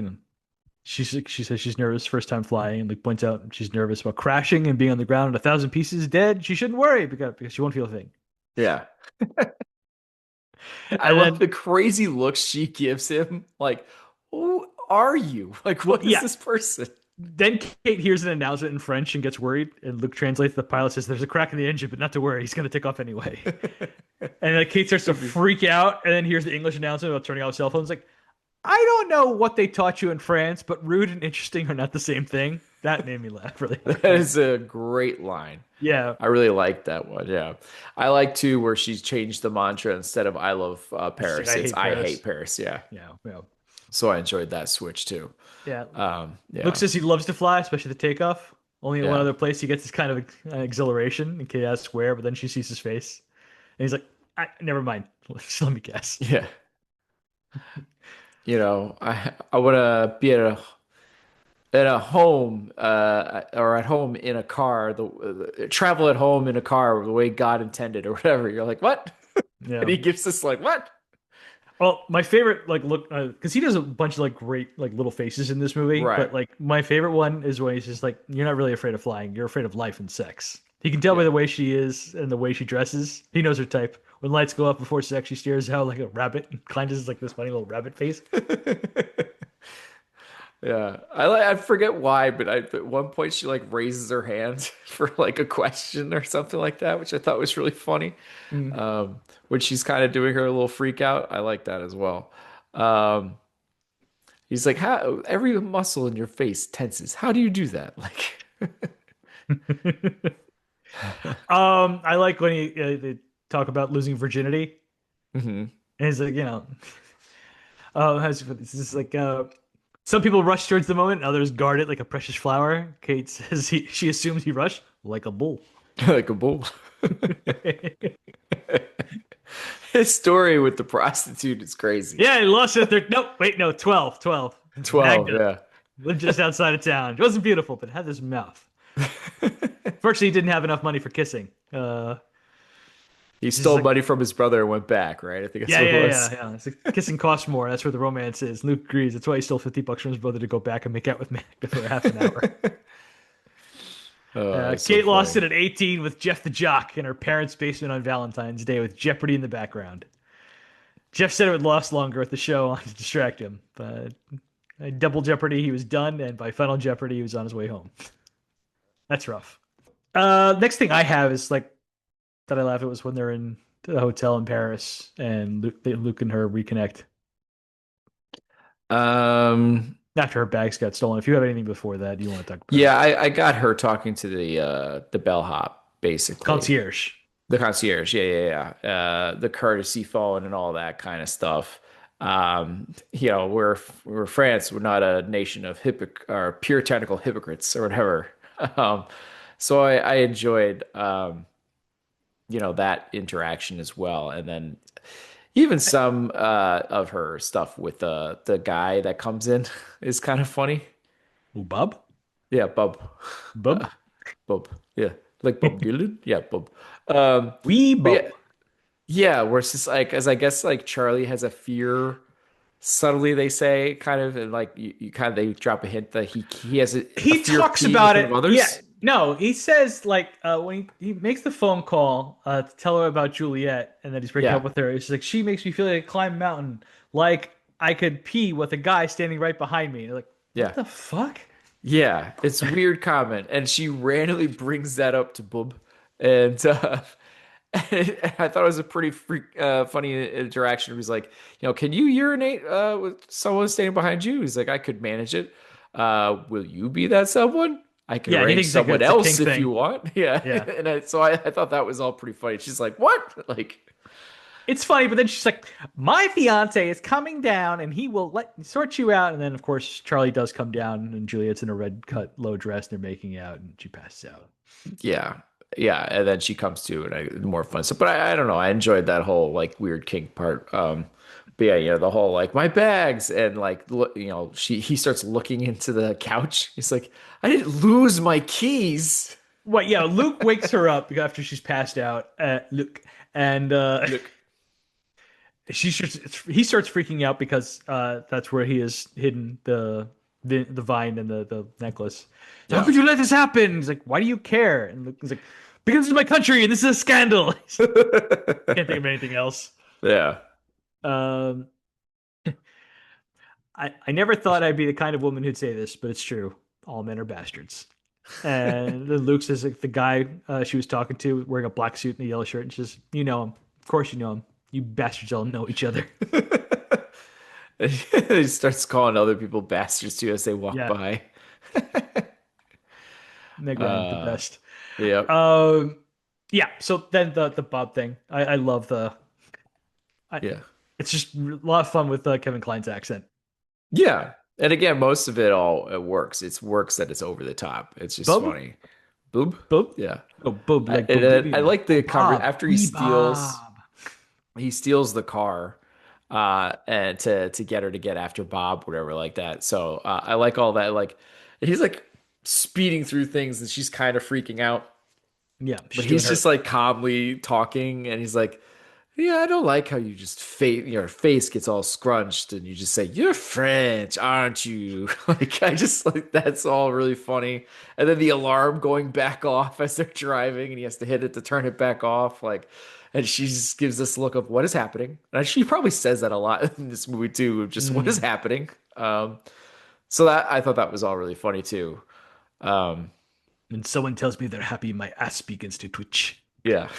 she says she's nervous first time flying, and Luke points out she's nervous about crashing and being on the ground in 1,000 pieces dead. She shouldn't worry because she won't feel a thing. Yeah. I And love then, the crazy looks she gives him. Like, who are you? Like, well, what is yeah. this person? Then Kate hears an announcement in French and gets worried, and Luke translates. The pilot says, "There's a crack in the engine, but not to worry, he's going to take off anyway." And then Kate starts to freak out, and then hears the English announcement about turning off cell phones. Like, I don't know what they taught you in France, but rude and interesting are not the same thing. That made me laugh really That hard. is a great line. Yeah. I really like that one. Yeah. I like too where she's changed the mantra instead of I love She's like, Paris. I It's hate I Paris. hate Paris. Yeah. Yeah. Yeah. So I enjoyed that switch too. Yeah. Luke Yeah. says he loves to fly, especially the takeoff. Only in one Yeah. other place he gets this kind of exhilaration. And Kate asks where, but then she sees his face. And he's like, never mind. Just let me guess. Yeah. I want to be at a home or at home in a car the travel at home in a car the way God intended or whatever. You're like, what? And Yeah. he gives this like, what? Well, my favorite like look because he does a bunch of like great like little faces in this movie, Right. but like my favorite one is when he's just like, "You're not really afraid of flying. You're afraid of life and sex." He can tell by Yeah. the way she is and the way she dresses. He knows her type. When lights go up before sex, she stares out like a rabbit. And Klein does like this funny little rabbit face. Yeah, I forget why, but at one point she like raises her hand for like a question or something like that, which I thought was really funny. Mm. When she's kind of doing her little freak out, I like that as well. Um, he's like, "How every muscle in your face tenses? How do you do that?" Like, I like when they talk about losing virginity, mhm. and he's like, this is like some people rush towards the moment, others guard it like a precious flower. Kate says she assumes he rushed like a bull. Like a bull. His story with the prostitute is crazy. Yeah, he lost it. There. No, wait, no, 12, 12. 12, Magda yeah. lived just outside of town. It wasn't beautiful, but it had this mouth. Fortunately, he didn't have enough money for kissing. He He's just stole like, money from his brother and went back, right? I think that's yeah, what it yeah, yeah, was. yeah. It's like, kissing costs more. That's where the romance is. Luke agrees. That's why he stole $50 from his brother to go back and make out with Magda for half an hour. Oh, that's so Kate lost funny. it at 18 with Jeff the Jock in her parents' basement on Valentine's Day with Jeopardy in the background. Jeff said it would last longer with the show on to distract him, but Double Jeopardy, he was done, and by Final Jeopardy, he was on his way home. That's rough. Next thing I have is like that I laugh at was when they're in the hotel in Paris and Luke and her reconnect Um, after her bags got stolen. If you have anything before that you want to talk about, yeah, I got her talking to the bellhop, basically. concierge. The concierge, yeah, yeah, yeah. The courtesy phone and all that kind of stuff. We're France. We're not a nation of or puritanical hypocrites or whatever. Um, so I enjoyed that interaction as well. And then even some of her stuff with the guy that comes in is kind of funny. Ooh, Bub, Yeah, Bub. Bub, Bub. Yeah. Like Bob Dylan. Yeah, Bub. Um, wee but yeah, Bub. yeah, where it's just like, as I guess like Charlie has a fear, subtly they say, kind of, and like you kind of they drop a hint that he has a He fear of talks peeing in about front of it. Yeah. others. No, he says like when he makes the phone call to tell her about Juliet and that he's breaking up Yeah, with her. It's like she makes me feel like I climb a mountain, like I could pee with a guy standing right behind me. Like, what yeah, the fuck? yeah. It's a weird comment, and she randomly brings that up to Bub, and I thought it was a pretty funny interaction. He was like, can you urinate with someone standing behind you? He's like, I could manage it. Will you be that someone? I can Yeah, he arrange thinks like someone it's a else kink if you thing. want. Yeah, Yeah. so I thought that was all pretty funny. She's like, what? Like, It's funny, but then she's like, "My fiance is coming down, and he will let sort you out." And then, of course, Charlie does come down, and Juliet's in a red cut, low dress, and they're making out, and she passes out. yeah, yeah. And then she comes to, and more fun stuff. But I don't know. I enjoyed that whole like weird kink part. But yeah, the whole like my bags and like look, he starts looking into the couch. He's like, I didn't lose my keys. Well, yeah, Luke wakes her up after she's passed out. Luke, and Look, he starts freaking out because that's where he has hidden the vine and the necklace. How yeah, could you let this happen? He's like, "Why do you care?" And Luke is like, "Because it's my country and this is a scandal." Can't think of anything else. yeah, Um, I never thought I'd be the kind of woman who'd say this, but it's true. All men are bastards. And then Luke says like the guy she was talking to wearing a black suit and a yellow shirt, and she says, "You know him. Of course you know him. You bastards all know each other." he starts calling other people bastards too as they walk Yeah, by. Meg Ryan, the Uh, best. yep, Um, yeah. So then the Bob thing. I love the. I, yeah. it's just a lot of fun with Kevin Kline's accent. Yeah. And again, most of it works. It works that it's over the top. It's just Bub, funny. Boob? Bub, Yeah. oh Bub like And Bub then Baby I Bob. like Oh the conver Bob, after wee Bob. he steals the car and to get her to get after Bob, whatever like that. So I like all that. Like he's like speeding through things and she's kind of freaking out. Yeah, But she's doing he's her. just like calmly talking and he's like, yeah, I don't like how you just your face gets all scrunched and you just say, "You're French, aren't you?" Like I just like that's all really funny. And then the alarm going back off as they're driving and he has to hit it to turn it back off. Like, and she just gives this look of what is happening. And she probably says that a lot in this movie too, of just what is Mm. happening. So that I thought that was all really funny too. Um, When someone tells me they're happy, my ass begins to twitch. yeah.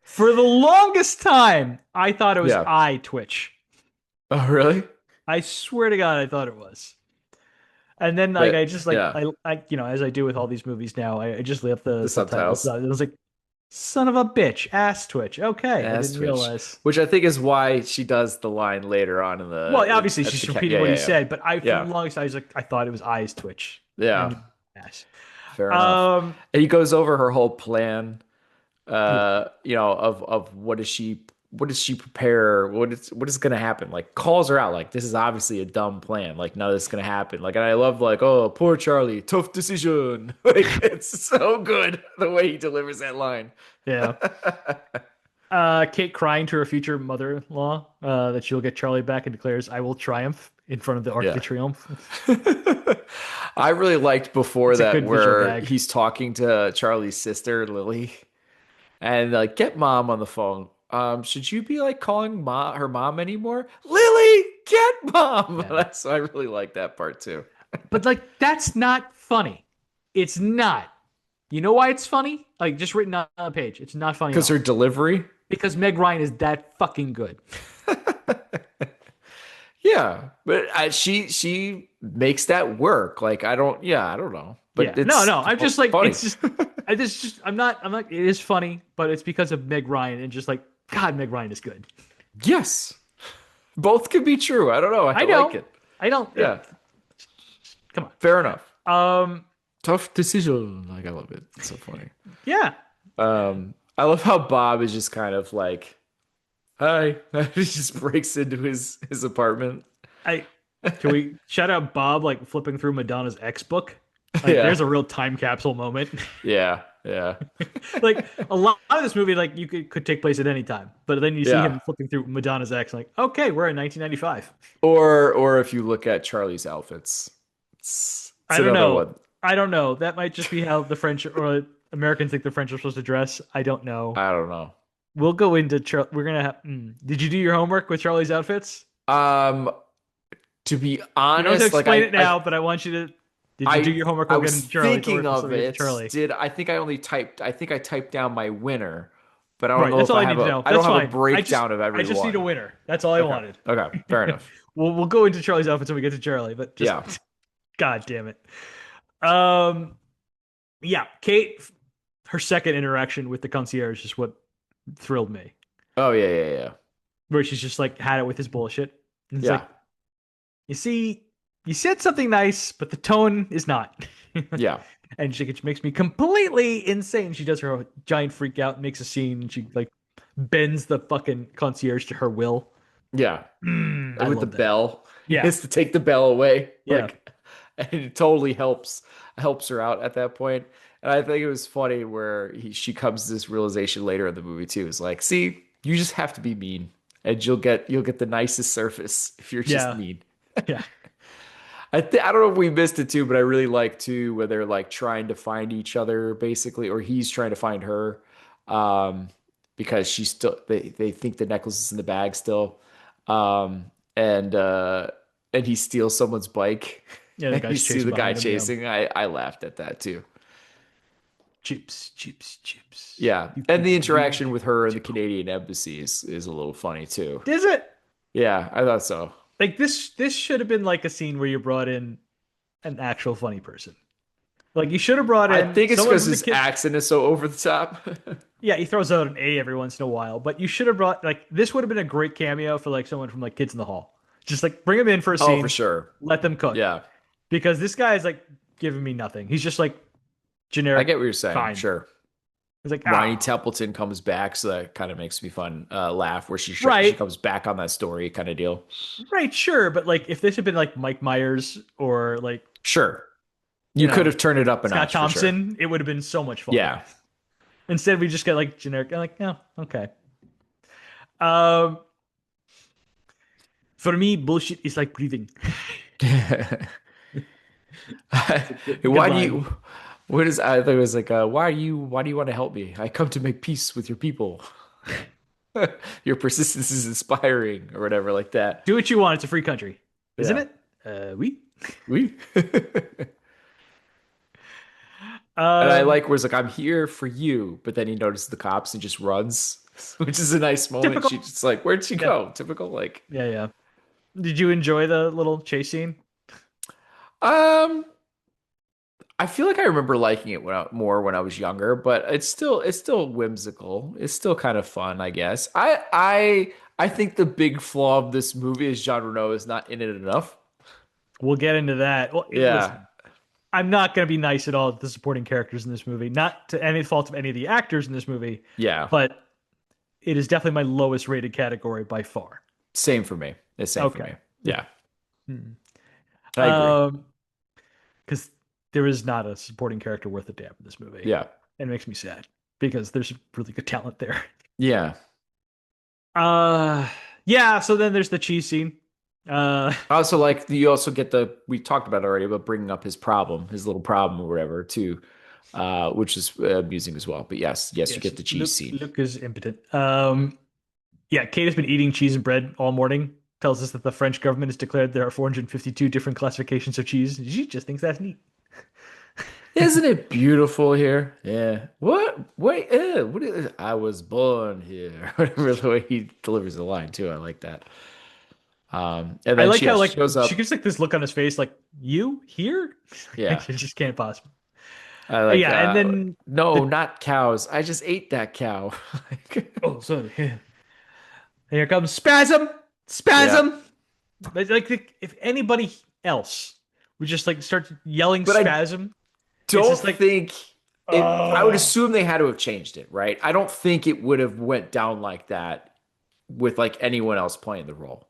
For the longest time, I thought it was Yeah. eye twitch. Oh, really? I swear to God, I thought it was. And then like I But just yeah, as I do with all these movies now, I just left the the subtitles subtitles. on. It was like, son of a bitch, ass twitch. Okay, I Ass didn't twitch, realize. which I think is why she does the line later on in Well, obviously at she's the cat. repeating Yeah, what he yeah, yeah, said, but I for the yeah, longest I was like I thought it was eyes twitch yeah. and ass. Fair enough. Um, And he goes over her whole plan. Yeah. of what does she prepare? What is going to happen? Like calls her out. Like this is obviously a dumb plan. Like none of this is going to happen. Like and I love like oh poor Charlie, tough decision. Like it's so good the way he delivers that line. Yeah. Kate crying to her future mother-in-law that she'll get Charlie back and declares, "I will triumph" in front of the Arc de Yeah. Triomphe. I really liked before It's a that good visual where gag. he's talking to Charlie's sister Lily and like get mom on the phone. Should you be like calling her mom anymore? Lily, get mom. Yeah. That's I really like that part too. But like that's not funny. It's not. You know why it's funny? Like just written on a page. It's not funny at Because her all. delivery. Because Meg Ryan is that fucking good. Yeah, but she makes that work. Like I don't know, but Yeah. No, it's no. I'm just like funny. it's just I'm not it is funny, but it's because of Meg Ryan and just like God, Meg Ryan is good. Yes, both can be true. I don't know. I I like know. it. I don't Yeah, come fair enough. on. Tough decision. Like I love it. It's so funny. Yeah. I love how Bob is just kind of like, hi. He just breaks into his apartment. I Can we shout out Bob like flipping through Madonna's X book? Like Yeah, there's a real time capsule moment. yeah, yeah, Like a lot of this movie, like you could take place at any time, but then you see yeah. him flipping through Madonna's X, like, okay, we're in 1995. Or if you look at Charlie's outfits, it's I don't another know. one. I don't know. That might just be how the French or Americans think the French are supposed to dress. I don't know. I don't know. We'll go into we're gonna have. Did you do your homework with Charlie's outfits? Um, to be You don't have to honest, like explain it now, but I want you to. Did you do your homework I while getting was to Charlie, or thinking of before we get to it. Charlie? Did I think I only typed? I think I typed down my winner, but I don't Right. know That's if all I I have need to a. know. I don't That's have a fine. breakdown of I every just need a one. winner. That's all I Okay. wanted. Okay. Fair enough. We'll go into Charlie's outfits when we get to Charlie, but just Yeah. God damn it. Um, yeah, Kate, her second interaction with the concierge is what thrilled me. Oh yeah, yeah, yeah, Where she's just like had it with his bullshit. And it's yeah, like, you see, you said something nice, but the tone is not. yeah, And she makes me completely insane. She does her giant freak out, makes a scene, and she like bends the fucking concierge to her will. yeah. I With the love that. bell, he Yeah, has to take the bell away. yeah, And it totally helps her out at that point. And I think it was funny where she comes to this realization later in the movie too. It's like, see, you just have to be mean, and you'll get the nicest surface if you're just yeah, mean. yeah, I don't know if we missed it too, but I really like too where they're like trying to find each other basically, or he's trying to find her, um, because she's still they think the necklace is in the bag still, and and he steals someone's bike, yeah. The and you guy's see chasing the guy behind him. Yeah, chasing. I laughed at that too. chips, chips, chips. Yeah, You and think the you interaction with her in the too. Canadian embassy is a little funny too. Is it Yeah, I thought so. like this? This should have been like a scene where you brought in an actual funny person. Like you should have brought I in think it's someone because from the his kids. accent is so over the top. Yeah, he throws out an A every once in a while, but you should have brought like this would have been a great cameo for like someone from like Kids in the Hall. Just like bring him in for a Oh, for scene, sure. let them cook Yeah, because this guy is like giving me nothing. He's just like I generic, get what you're saying. kind. Sure. He's like Ronnie ah Templeton comes back, so that kind of makes me fun laugh. Where she right, comes back on that story kind of deal. right, sure, but like if this had been like Mike Myers or like Sure, you you could know have turned it up a Scott notch for sure. Thompson, it would have been so much funnier. Yeah, Instead, we just get like generic. I'm like, oh, okay. Um, for me, bullshit is like breathing. It's a good why do line. you? What is? I thought it was like, why do you want to help me? I come to make peace with your people. Your persistence is inspiring, or whatever, like that. Do what you want. It's a free country, isn't Yeah, it? We. we. And I Um, like where it's like, I'm here for you, but then he notices the cops and just runs, which is a nice moment. typical. She's just like, where'd she Yeah, go? Typical, like, yeah, yeah. Did you enjoy the little chase scene? um, I feel like I remember liking it more when I was younger, but it's still whimsical. It's still kind of fun, I guess. I think the big flaw of this movie is Jean Reno is not in it enough. We'll get into that. Well, Yeah, listen, I'm not going to be nice at all to the supporting characters in this movie. Not to any fault of any of the actors in this movie, Yeah, but it is definitely my lowest rated category by far. same for me. It's same for me. Okay. Yeah, Hmm. I agree. Um, because there is not a supporting character worth a damn in this movie. Yeah, And it makes me sad because there's really good talent there. yeah. Uh, yeah. So then there's the cheese scene. Uh, I also like you also get we talked about it already about bringing up his problem, his little problem or whatever too, which is amusing as well. But yes, you yes, get the cheese Luke. scene. Luke is impotent. Yeah. Kate has been eating cheese and bread all morning. Tells us that the French government has declared there are 452 different classifications of cheese. She just thinks that's neat. Isn't it beautiful here? Yeah. What? Wait. What is? I was born here. Whatever the way he delivers the line too. I like that. And I then like she how shows she up. gives like this look on his face, like you here? Yeah. She just can't possibly. I like. Yeah, and then No, the not cows. I just ate that cow. Like, oh, sorry. Here comes spasm, yeah. spasm. If anybody else would just like start yelling But I spasm, it's don't just like, think it. I would oh, assume they had to have changed it, right? I don't think it would have went down like that with like anyone else playing the role.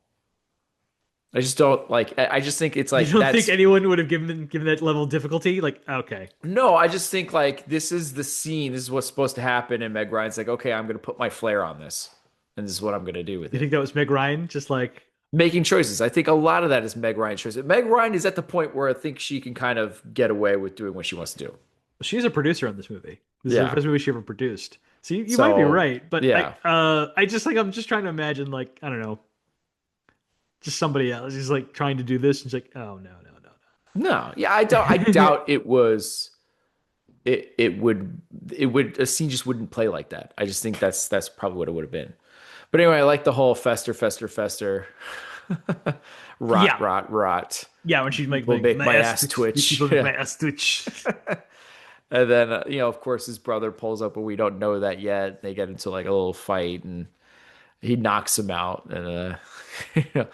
I just don't like. I just think it's you like don't think that's anyone would have given that level of difficulty? Like, okay, no. I just think like this is the scene. This is what's supposed to happen, and Meg Ryan's like, okay, I'm gonna put my flair on this, and this is what I'm gonna do with you it. think that was Meg Ryan? Just like Making choices. I think a lot of that is Meg Ryan's choices. Meg Ryan is at the point where I think she can kind of get away with doing what she wants to do. she's a producer on this movie. This is the Yeah. first movie she ever produced. So you might be So right, but yeah. I just like I'm just trying to imagine like I don't know, just somebody else. He's like trying to do this, and he's like, oh no, no, no, No. Yeah. I don't. I no. doubt it was. It would a scene just wouldn't play like that. I just think that's probably what it would have been. But anyway, I like the whole fester, Yeah, rot. yeah. When she's People like make my my ass ass twitch, these twitch. people make my ass twitch. And then, of course, his brother pulls up, but we don't know that yet. They get into like a little fight, and he knocks him out. And you know,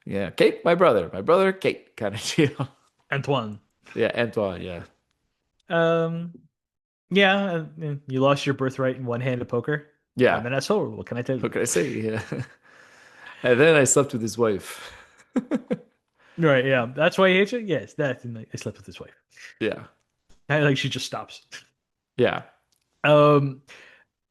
yeah, Kate, my brother, Kate, kind of deal. Antoine. Yeah, Antoine. Yeah, Um, yeah, you lost your birthright in one-handed poker. yeah. I'm an asshole. What can I tell What you? can I say? Yeah. And then I slept with his wife. Right, yeah. That's why he hates you? Yes, that and I slept with his wife. Yeah, And like she just stops. yeah. Um,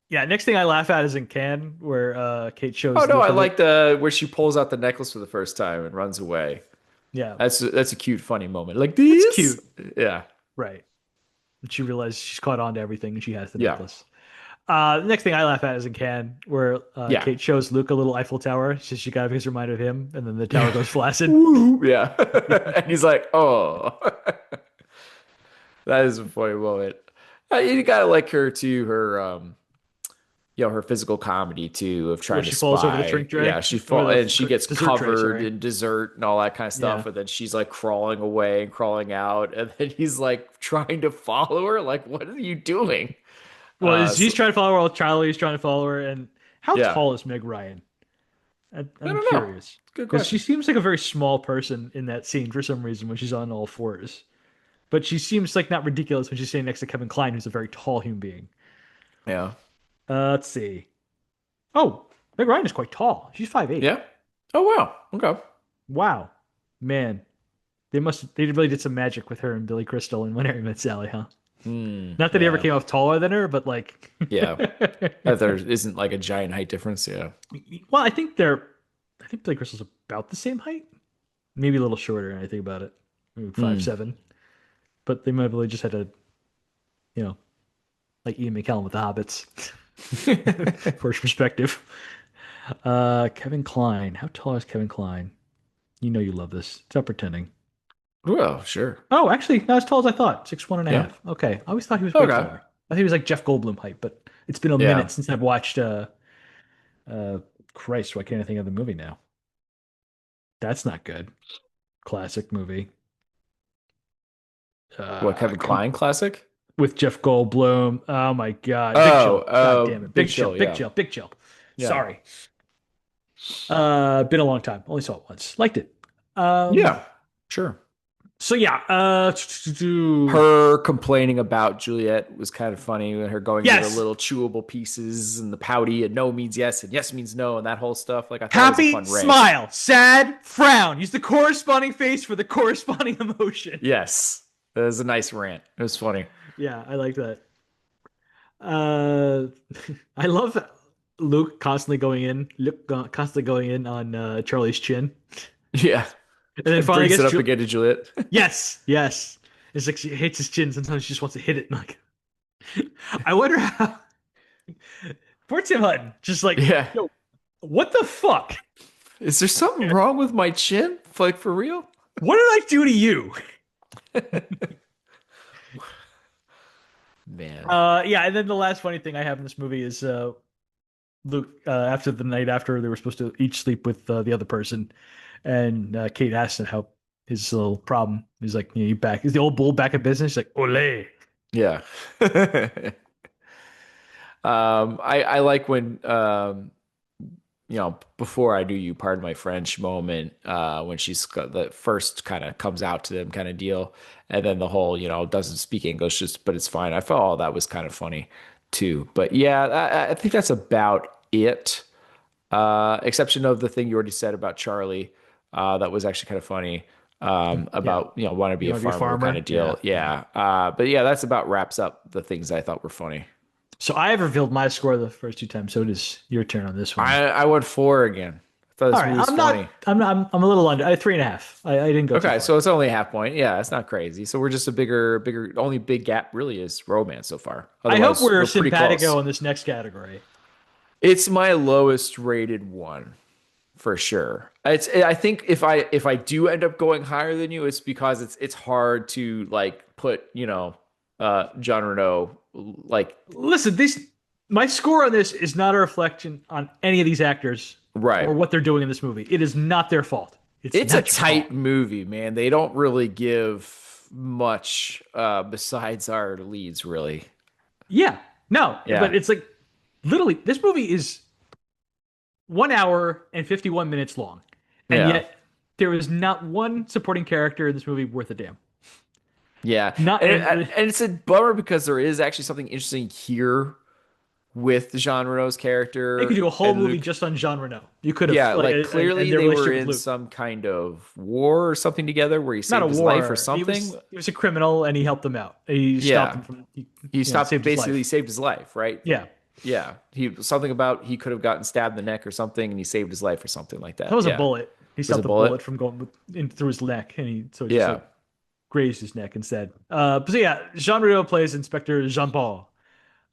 yeah, next thing I laugh at is in Cannes, where Kate Oh shows no, Luke I a little like the where she pulls out the necklace for the first time and runs away. yeah. That's a cute, funny moment. Like It's this. cute. Yeah, Right. And she realizes she's caught on to everything and she has the yeah, necklace. The next thing I laugh at is in Cannes, where yeah, Kate shows Luke a little Eiffel Tower. She got his reminder of him, and then the tower yeah. goes flaccid. Woo, yeah. And he's like, oh, that is a funny moment. You gotta like her too. Her her physical comedy too of Where trying to she falls over the spy. drink tray Yeah, she or fall the and she gets dessert tray, covered sorry. in dessert and all that kind of Yeah. stuff, and then she's like crawling away and crawling out, and then he's like trying to follow her. Like, what are you doing? Well, she's So, trying to follow her while Charlie's trying to follow her. And how yeah, tall is Meg Ryan? I I'm don't know. curious It's a good because she question. seems like a very small person in that scene for some reason when she's on all fours. But she seems like not ridiculous when she's sitting next to Kevin Kline, who's a very tall human being. Yeah, Let's see. Oh, Meg Ryan is quite tall. She's 5'8". yeah. Oh wow. Okay. Wow, man, they really did some magic with her and Billy Crystal in When Harry Met Sally, huh? Not that he ever Yeah. came off taller than her, but like, Yeah. There isn't like a giant height difference. Yeah. well, I think Billy Crystal's about the same height, maybe a little shorter. I think about it, maybe five Hmm. seven. But they might have really just had to, you know, like Ian McKellen with the Hobbits, for his perspective. Kevin Kline, how tall is Kevin Kline? You know you love this. Stop pretending. Well, sure. Oh, actually, not as tall as I thought. 6'1" and a Yeah. half. Okay. I always thought he was way Okay. taller. I think he was like Jeff Goldblum height, but it's been a Yeah. minute since I've watched uh Christ, why can't I think of the movie now? That's not good. Classic movie. What, Kevin Come Kline classic? with Jeff Goldblum. Oh my God. Big Oh, Chill. God damn it. Big Big Chill. Chill. Big Yeah. Chill. Big Chill. Yeah. Sorry. Been a long time. Only saw it once. Liked it. Yeah. Sure. So yeah, Her complaining about Juliet was kind of funny. Her going into the yes, little chewable pieces and the pouty and no means yes and yes means no and that whole stuff. Like I thought it was a happy fun rant. smile, sad frown. Use the corresponding face for the corresponding emotion. Yes, it was a nice rant. It was funny. Yeah, I like that. Uh, I love Luke constantly going in on Charlie's chin, Yeah, and then finally brings it gets up again to Juliet. yes, yes. It's like she hates his chin. Sometimes she just wants to hit it. Like, I wonder how. Poor Tim Hutton, just like, Yeah, yo, what the fuck? is there something wrong with my chin? Like for real? What did I do to you? Man, Yeah, and then the last funny thing I have in this movie is Luke after the night after they were supposed to each sleep with the other person, and Kate asked him how his little problem. He's like, you back? Is the old bull back in business? She's like, ole. yeah. I like when before I do you, pardon my French moment, when she's got the first kind of comes out to them kind of deal, and then the whole, doesn't speak English, just but it's fine. I felt all that was kind of funny too. But yeah, I think that's about it. Exception of the thing you already said about Charlie, that was actually kind of funny. Yeah, About want to be you a want to be a farmer kind farmer? of Yeah, deal. yeah. Yeah. But yeah, that's about wraps up the things I thought were funny. So I have revealed my score the first two times. So it is your turn on this one. I went four again. I thought All this right, movie was funny. I'm a little under. I had 3.5. I didn't go too Okay, far. so it's only a half point. Yeah, it's not crazy. So we're just a bigger. Only big gap really is romance so far. I hope Otherwise, we're we're pretty close. simpatico in this next category. It's my lowest rated one for sure. I think if I do end up going higher than you, it's because it's hard to like put John Reno like Listen, this my score on this is not a reflection on any of these actors or right. what they're doing in this movie. It is not their fault. It's It's a not your tight fault. movie, man. They don't really give much besides our leads, really. Yeah, no, Yeah. but it's like literally this movie is 1 hour and 51 minutes long, and Yeah. yet there is not one supporting character in this movie worth a damn. Yeah. Not And and it's a bummer because there is actually something interesting here with Jean Reno's they could character do a whole and movie Luke. just on Jean Reno. You could have Yeah, like like and clearly their they were relationship with in Luke. some kind of war or something together where he Not a saved his life or war. something. He was a criminal and he helped them out. He stopped Yeah. them from He stopped saved his basically life. saved his life, right? Yeah. Yeah. He something about he could have gotten stabbed in the neck or something and he saved his life or something like That that. was a Yeah. bullet. He Was a stopped the bullet? bullet from going in through his neck, and he just Yeah. like grazed his neck instead. But so yeah, Jean Reno plays Inspector Jean Paul,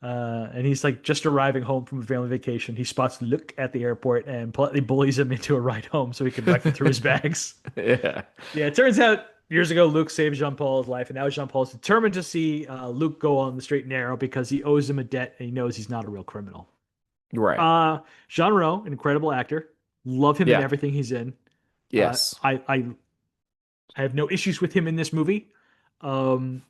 and he's like just arriving home from a family vacation. He spots Luc at the airport and politely bullies him into a ride home so he can rifle through his bags. Yeah. Yeah, it turns out years ago Luke saved Jean Paul's life, and now Jean Paul's determined to see Luke go on the straight and narrow because he owes him a debt and he knows he's not a real criminal. Right. Uh, Jean Reno, an incredible actor, love him in Yeah. everything he's in. Uh, Yes. I I I have no issues with him in this movie. Um,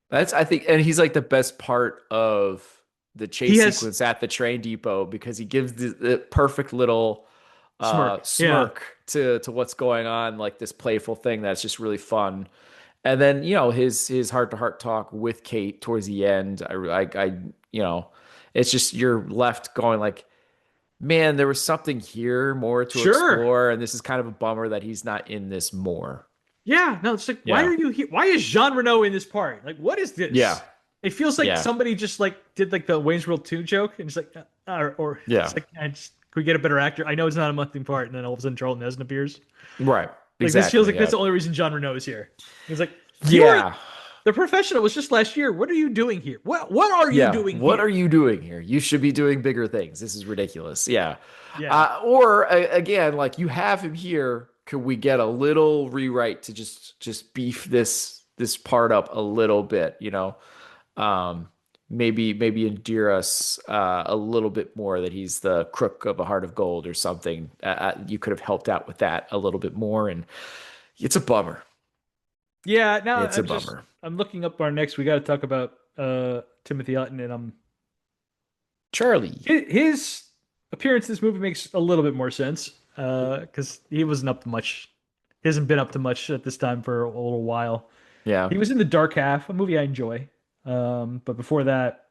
That's I think and he's like the best part of the he chase has sequence at the train depot because he gives the perfect little smirk. Yeah, smirk to what's going on, like this playful thing that's just really fun. And then, his heart to heart talk with Kate towards the end, you know, it's just you're left going like, man, there was something here more to sure. explore, and this is kind of a bummer that he's not in this more. Yeah, no, it's like, why Yeah. are you here? Why is Jean Reno in this part? Like, what is Yeah. this? It feels like Yeah. somebody just like did like the Wayne's World 2 joke and it's like, or Yeah. it's like, can we get a better actor? I know it's not a monthly part, and then all of a sudden Charlton Heston appears. Right. Like, this feels Exactly. like that's Yeah. the only reason Jean Reno is here. He's like, you're Yeah. the professional was just last year. What are you doing here? What are you Yeah. doing What are here? you doing here? You should be doing bigger things. This is ridiculous. Yeah. Yeah. Or again, like you have him here. Could we get a little rewrite to just beef this part up a little bit? Um, maybe endear us a little bit more that he's the crook of a heart of gold or something. You could have helped out with that a little bit more, and it's a bummer. Yeah, now It's a bummer. I'm looking up our next. We got to talk about Timothy Hutton, and Charlie. his appearance in this movie makes a little bit more sense because he wasn't up to much He hasn't been up to much at this time for a little while. Yeah. He was in The Dark Half, a movie I enjoy. But before that,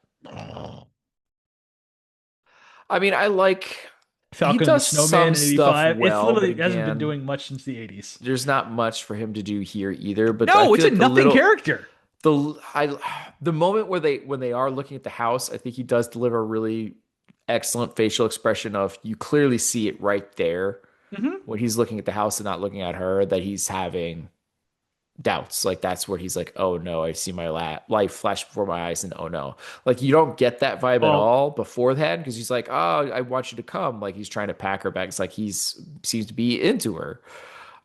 I mean, I like he Falcon and the does Snowman some in stuff '85. It's well, but literally hasn't been again, doing much since the '80s. there's not much for him to do here either. But I No, it's feel a like nothing character. the moment where they are looking at the house, I think he does deliver a really excellent facial expression of you clearly see it right there Hmm. when he's looking at the house and not looking at her that he's having doubts. Like that's where he's like, oh no, I see my life flash before my eyes, and oh no, like you don't get that vibe at Well, all beforehand because he's like, oh, I want you to come. Like he's trying to pack her bags. Like he's seems to be into her.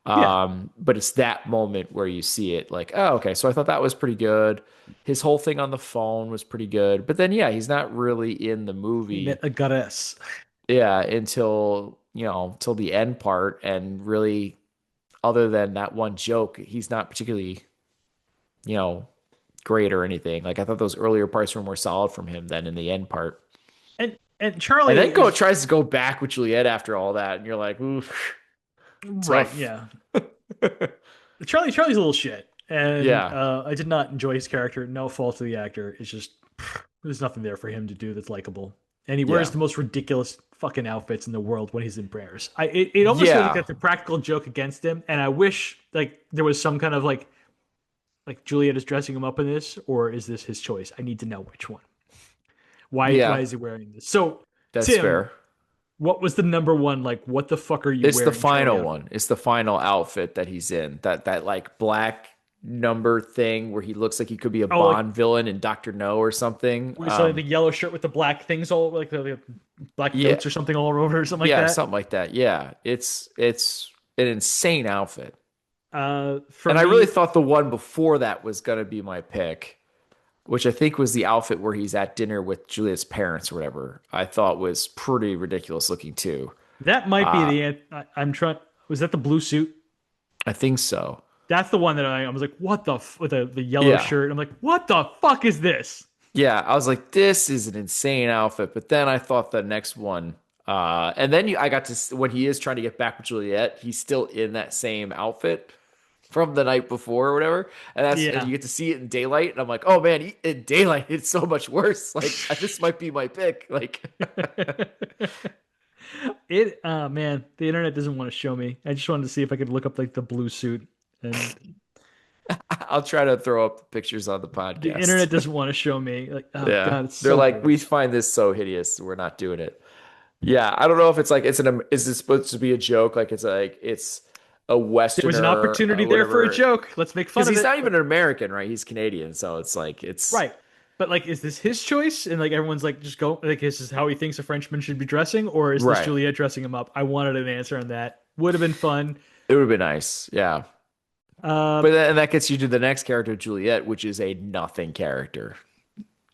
yeah. But it's that moment where you see it like, oh, okay. So I thought that was pretty good. His whole thing on the phone was pretty good. But then, yeah, he's not really in the He met movie, a goddess. yeah, until, till the end part. And really, other than that one joke, he's not particularly, you know, great or anything. Like I thought those earlier parts were more solid from him than in the end part. And And Charlie then go is tries to go back with Juliet after all that, and you're like, ooh, right. tough. Yeah. Charlie's a little shit, and Yeah, I did not enjoy his character. No fault of the actor. It's just there's nothing there for him to do that's likable, and he wears yeah, the most ridiculous fucking outfits in the world when he's in prayers. It almost feels like yeah. that's a practical joke against him, and I wish like there was some kind of like Juliet is dressing him up in this, or is this his choice? I need to know which one. Why Yeah, is he wearing this? So that's Tim, fair. what was the number one? Like, what the fuck are you It's the wearing, Charlie final outfit? one. It's the final outfit that he's in. That like black number thing where he looks like he could be a Oh, like Bond villain in Doctor No or something. we saw the yellow shirt with the black things all like the black Yeah, notes or something all over or something like yeah, that. something like that. Yeah, it's an insane outfit. For And I really me, thought the one before that was gonna be my pick, which I think was the outfit where he's at dinner with Julia's parents or whatever. I thought was pretty ridiculous looking too. that might be Uh, I'm trying. Was that the blue suit? I think so. That's the one that I was like, what the with the yellow Yeah. shirt. I'm like, what the fuck is this? Yeah, I was like, this is an insane outfit. But then I thought the next one, and then I got to when he is trying to get back with Juliet, he's still in that same outfit from the night before or whatever. And Yeah. you get to see it in daylight, and I'm like, oh man, in daylight it's so much worse. Like this might be my pick. Like Man, the internet doesn't want to show me. I just wanted to see if I could look up like the blue suit, and I'll try to throw up the pictures on the the internet podcast. doesn't want to show me. Like, oh Yeah, god, it's they're so like, we gross. find this so hideous, we're not doing it. Yeah, I don't know if it's like is this supposed to be a joke? Like it's a There was an Westerner, opportunity there for a whatever. joke. Let's make fun Because of he's it. not even an American, right? He's Canadian, so it's like it's Right. But like, is this his choice? And like everyone's like, just go like this is how he thinks a Frenchman should be dressing, or is this right. Juliet dressing him up? I wanted an answer on that. Would have been fun. It would be nice, yeah. Uh, But then, and that gets you to the next character, Juliet, which is a nothing character.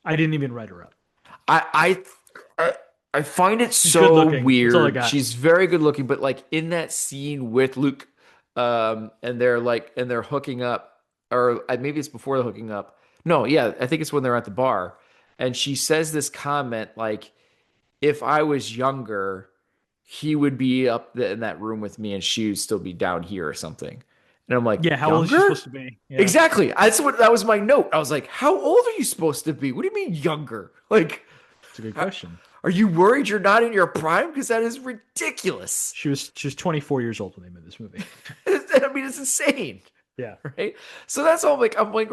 I didn't even write her up. I I, I find it She's good so looking. That's all I weird. got. She's very good looking, but like in that scene with Luke, and they're hooking up, or maybe it's before they're hooking up. No, yeah, I think it's when they're at the bar, and she says this comment like, "If I was younger, he would be in that room with me, and she would still be down here or something." And I'm like, Yeah, how old is she "Younger?" supposed to be? Yeah, Exactly. That was my note. I was like, "How old are you supposed to be? What do you mean younger? Like, it's a good question. are you worried you're not in your prime? Because that is ridiculous. She was 24 years old when they made this movie. I mean, it's insane, Yeah, right? So that's all. Like, I'm like,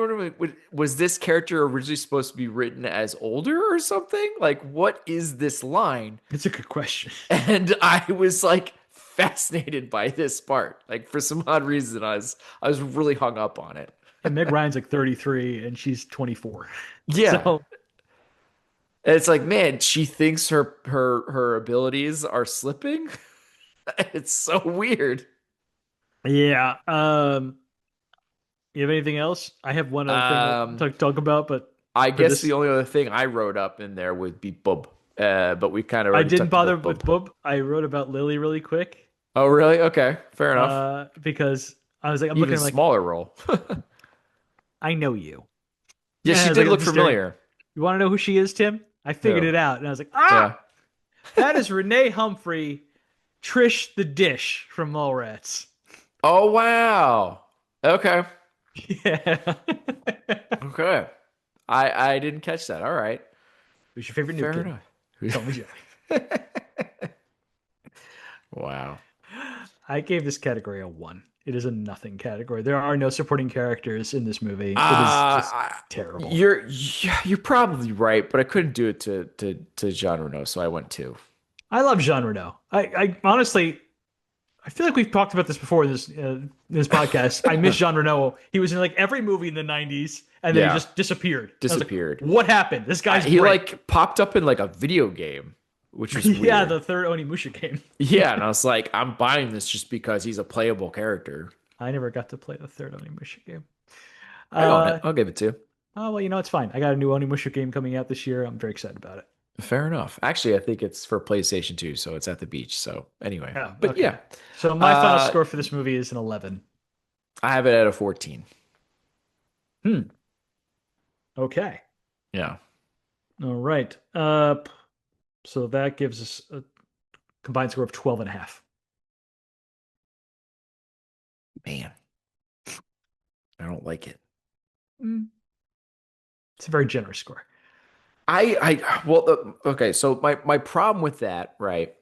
was this character originally supposed to be written as older or something? Like, what is this line? it's a good question. And I was like fascinated by this part. Like, for some odd reason, I was really hung up on it. And Meg Ryan's like 33 and she's 24. Yeah. So And it's like, man, she thinks her abilities are slipping. It's so weird. yeah. You have anything else? I have one other thing Um, to talk about, but I for guess this, the only other thing I wrote up in there would be Bub. But we kind of I already didn't talked bother about with Bub. Boob. I wrote about Lily really quick, Oh, really? Okay, fair enough. because I was like, I'm looking Even at like, smaller role. I know you. Yeah, And I she was did like, I'm look just staring. familiar. You want to know who she is, Tim? I figured Yeah. it out, and I was like, Yeah. that is Renee Humphrey, Trish the Dish from Mallrats. Oh wow. Okay. Yeah. Okay. I didn't catch that. All right. Who's your favorite new Fair kid? enough. Tell me, Jerry. Wow. I gave this category a one. It is a nothing category. There are no supporting characters in this movie. It is just Uh terrible. you're probably right, but I couldn't do it to Jean Reno, so I went two. I love Jean Reno. I honestly, I feel like we've talked about this before in this podcast. I miss Jean Reno. He was in like every movie in the '90s, and then he Yeah, just disappeared. I was like, disappeared. "What happened? This guy's He great." like popped up in like a video game, which was Yeah, weird. the third Onimusha game. Yeah, and I was like, I'm buying this just because he's a playable character. I never got to play the third Onimusha game. I own it. Uh, I'll give it to. oh well, it's fine. I got a new Onimusha game coming out this year. I'm very excited about it. Fair enough. Actually, I think it's for PlayStation 2, so it's at the beach. So anyway, Oh, but okay. yeah, So my final uh, score for this movie is an 11. I have it at a 14. Hmm. Okay. Yeah, All right. So that gives us a combined score of 12 and a half. man, I don't like it. Mm. It's a very generous score. Well, okay. So my problem with that, right,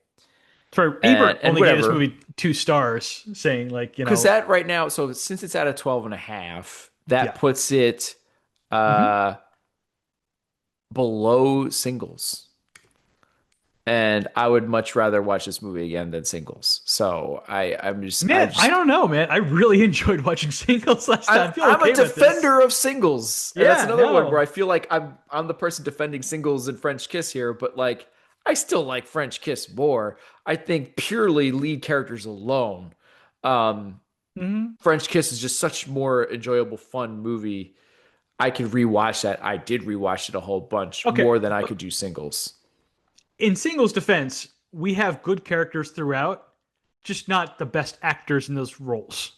For Ebert and only gave this whatever, movie 2 stars, saying like, because that right now, so since it's at a 12 and a half, that yeah. puts it Hmm. uh below Singles. And I would much rather watch this movie again than Singles. So I Man, I just don't know, man. I really enjoyed watching Singles last time. I feel I'm a okay with this. defender of Singles, and that's Yeah, another one where no. I feel like I'm the person defending Singles and French Kiss here, but like I still like French Kiss more. I think purely lead characters alone, um, Hmm. French Kiss is just such more enjoyable, fun movie. I could rewatch that. I did rewatch it a whole bunch Okay. more than I could do Singles. In Singles defense, we have good characters throughout, just not the best actors in those roles.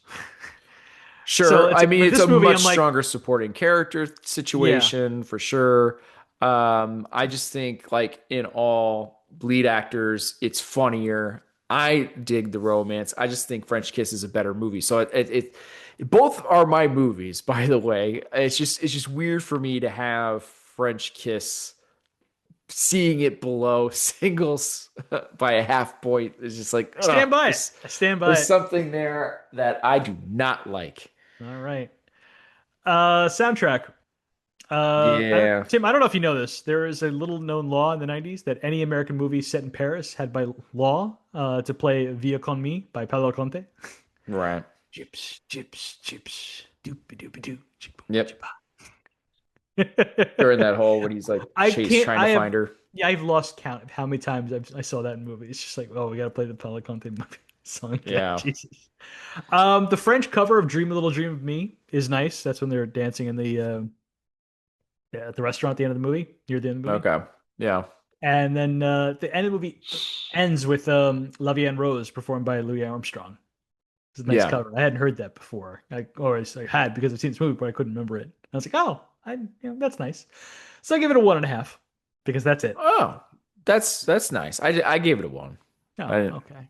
So Sure. it's I like mean, with it's this a movie, much I'm like, stronger supporting character yeah. situation for sure. I just think, like, in all lead actors, it's funnier. I dig the romance. I just think French Kiss is a better movie. So both are my movies, by the way. It's just weird for me to have French Kiss seeing it below Singles by a half point. It's just like, I stand by it. there's I stand by there's it. something there that I do not like. All right. Soundtrack. Yeah. Tim, I don't know if you know this. There is a little known law in the 90s that any American movie set in Paris had by law to play Via Con Me by Paolo Conte. Right. Chips, chips, chips, doopy doopy doo, chipa Yep. chipa. During that whole when he's like I chase can't. trying to I have. find her. Yeah, I've lost count of how many times I saw that in movies. It's just like, oh, we got to play the Paolo Conte movie song. Yeah. Jesus. The French cover of "Dream a Little Dream of Me" is nice. That's when they're dancing in yeah, at the restaurant at the end of the movie, near the end of the movie. Okay. Yeah. And then the end of the movie ends with La Vie en Rose performed by Louis Armstrong. It's a nice Yeah. cover. I hadn't heard that before. I had because I've seen this movie, but I couldn't remember it. I was like, oh, that's nice. So I give it a 1.5 because that's it. Oh, that's nice. I gave it a one. I Oh, didn't okay.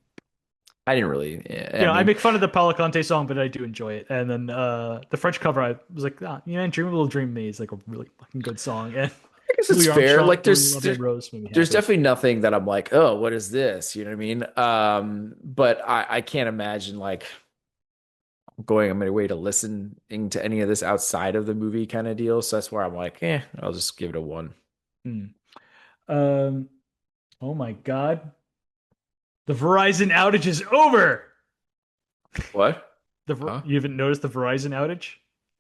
I didn't really. I I mean, make fun of the Paolo Conte song, but I do enjoy it. And then the French cover, I was like, Dream a Little Dream of Me is like a really fucking good song. And I guess it's Louis fair. Armstrong Like doing La Vie en Rose made me there's happy. definitely nothing that I'm like, oh, what is this? You know what I mean? But I can't imagine like going on my way to listening to any of this outside of the movie kind of deal. So that's where I'm like, I'll just give it a one. Hmm. Um, oh my God. The Verizon outage is over. What? Huh? You haven't noticed the Verizon outage?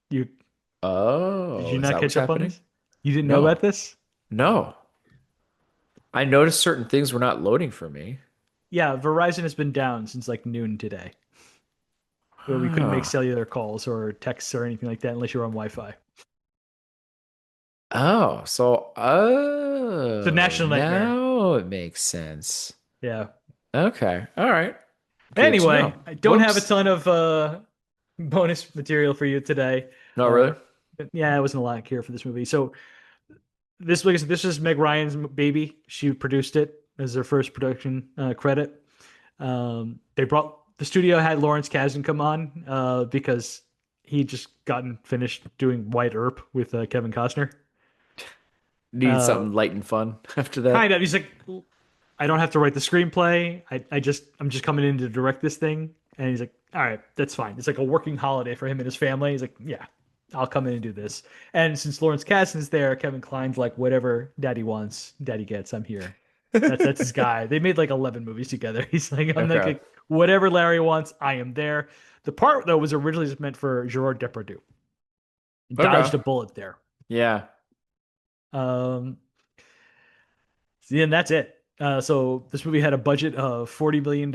You Did Oh, you is not that what's catch up on happening? this? You didn't know about No, this? no. I noticed certain things were not loading for me. Yeah, Verizon has been down since like noon today, where we couldn't make Huh. cellular calls or texts or anything like that unless you're on Wi-Fi. It's a national nightmare. Now it makes sense. Yeah. Okay. All right. Good to Anyway, know. I don't have a Whoops. ton of bonus material for you today. No, Uh, really? but yeah, it wasn't a lot here for this movie. So this is Meg Ryan's baby. She produced it as her first production credit. They brought the studio had Lawrence Kasdan come on because he just gotten finished doing White Earp with Kevin Costner. Need Uh, something light and fun after kind that. of. He's like, I don't have to write the screenplay. I'm just coming in to direct this thing. And he's like, all right, that's fine. It's like a working holiday for him and his family. He's like, yeah, I'll come in and do this. And since Lawrence Kasdan's there, Kevin Kline's like, whatever daddy wants, daddy gets. I'm here. That's his guy. They made like 11 movies together. He's like, I'm Okay. like, whatever Larry wants, I am there. The part though was originally just meant for Gerard Depardieu. He Okay. dodged a bullet there. Yeah. Um, and that's it. So this movie had a budget of $40 million,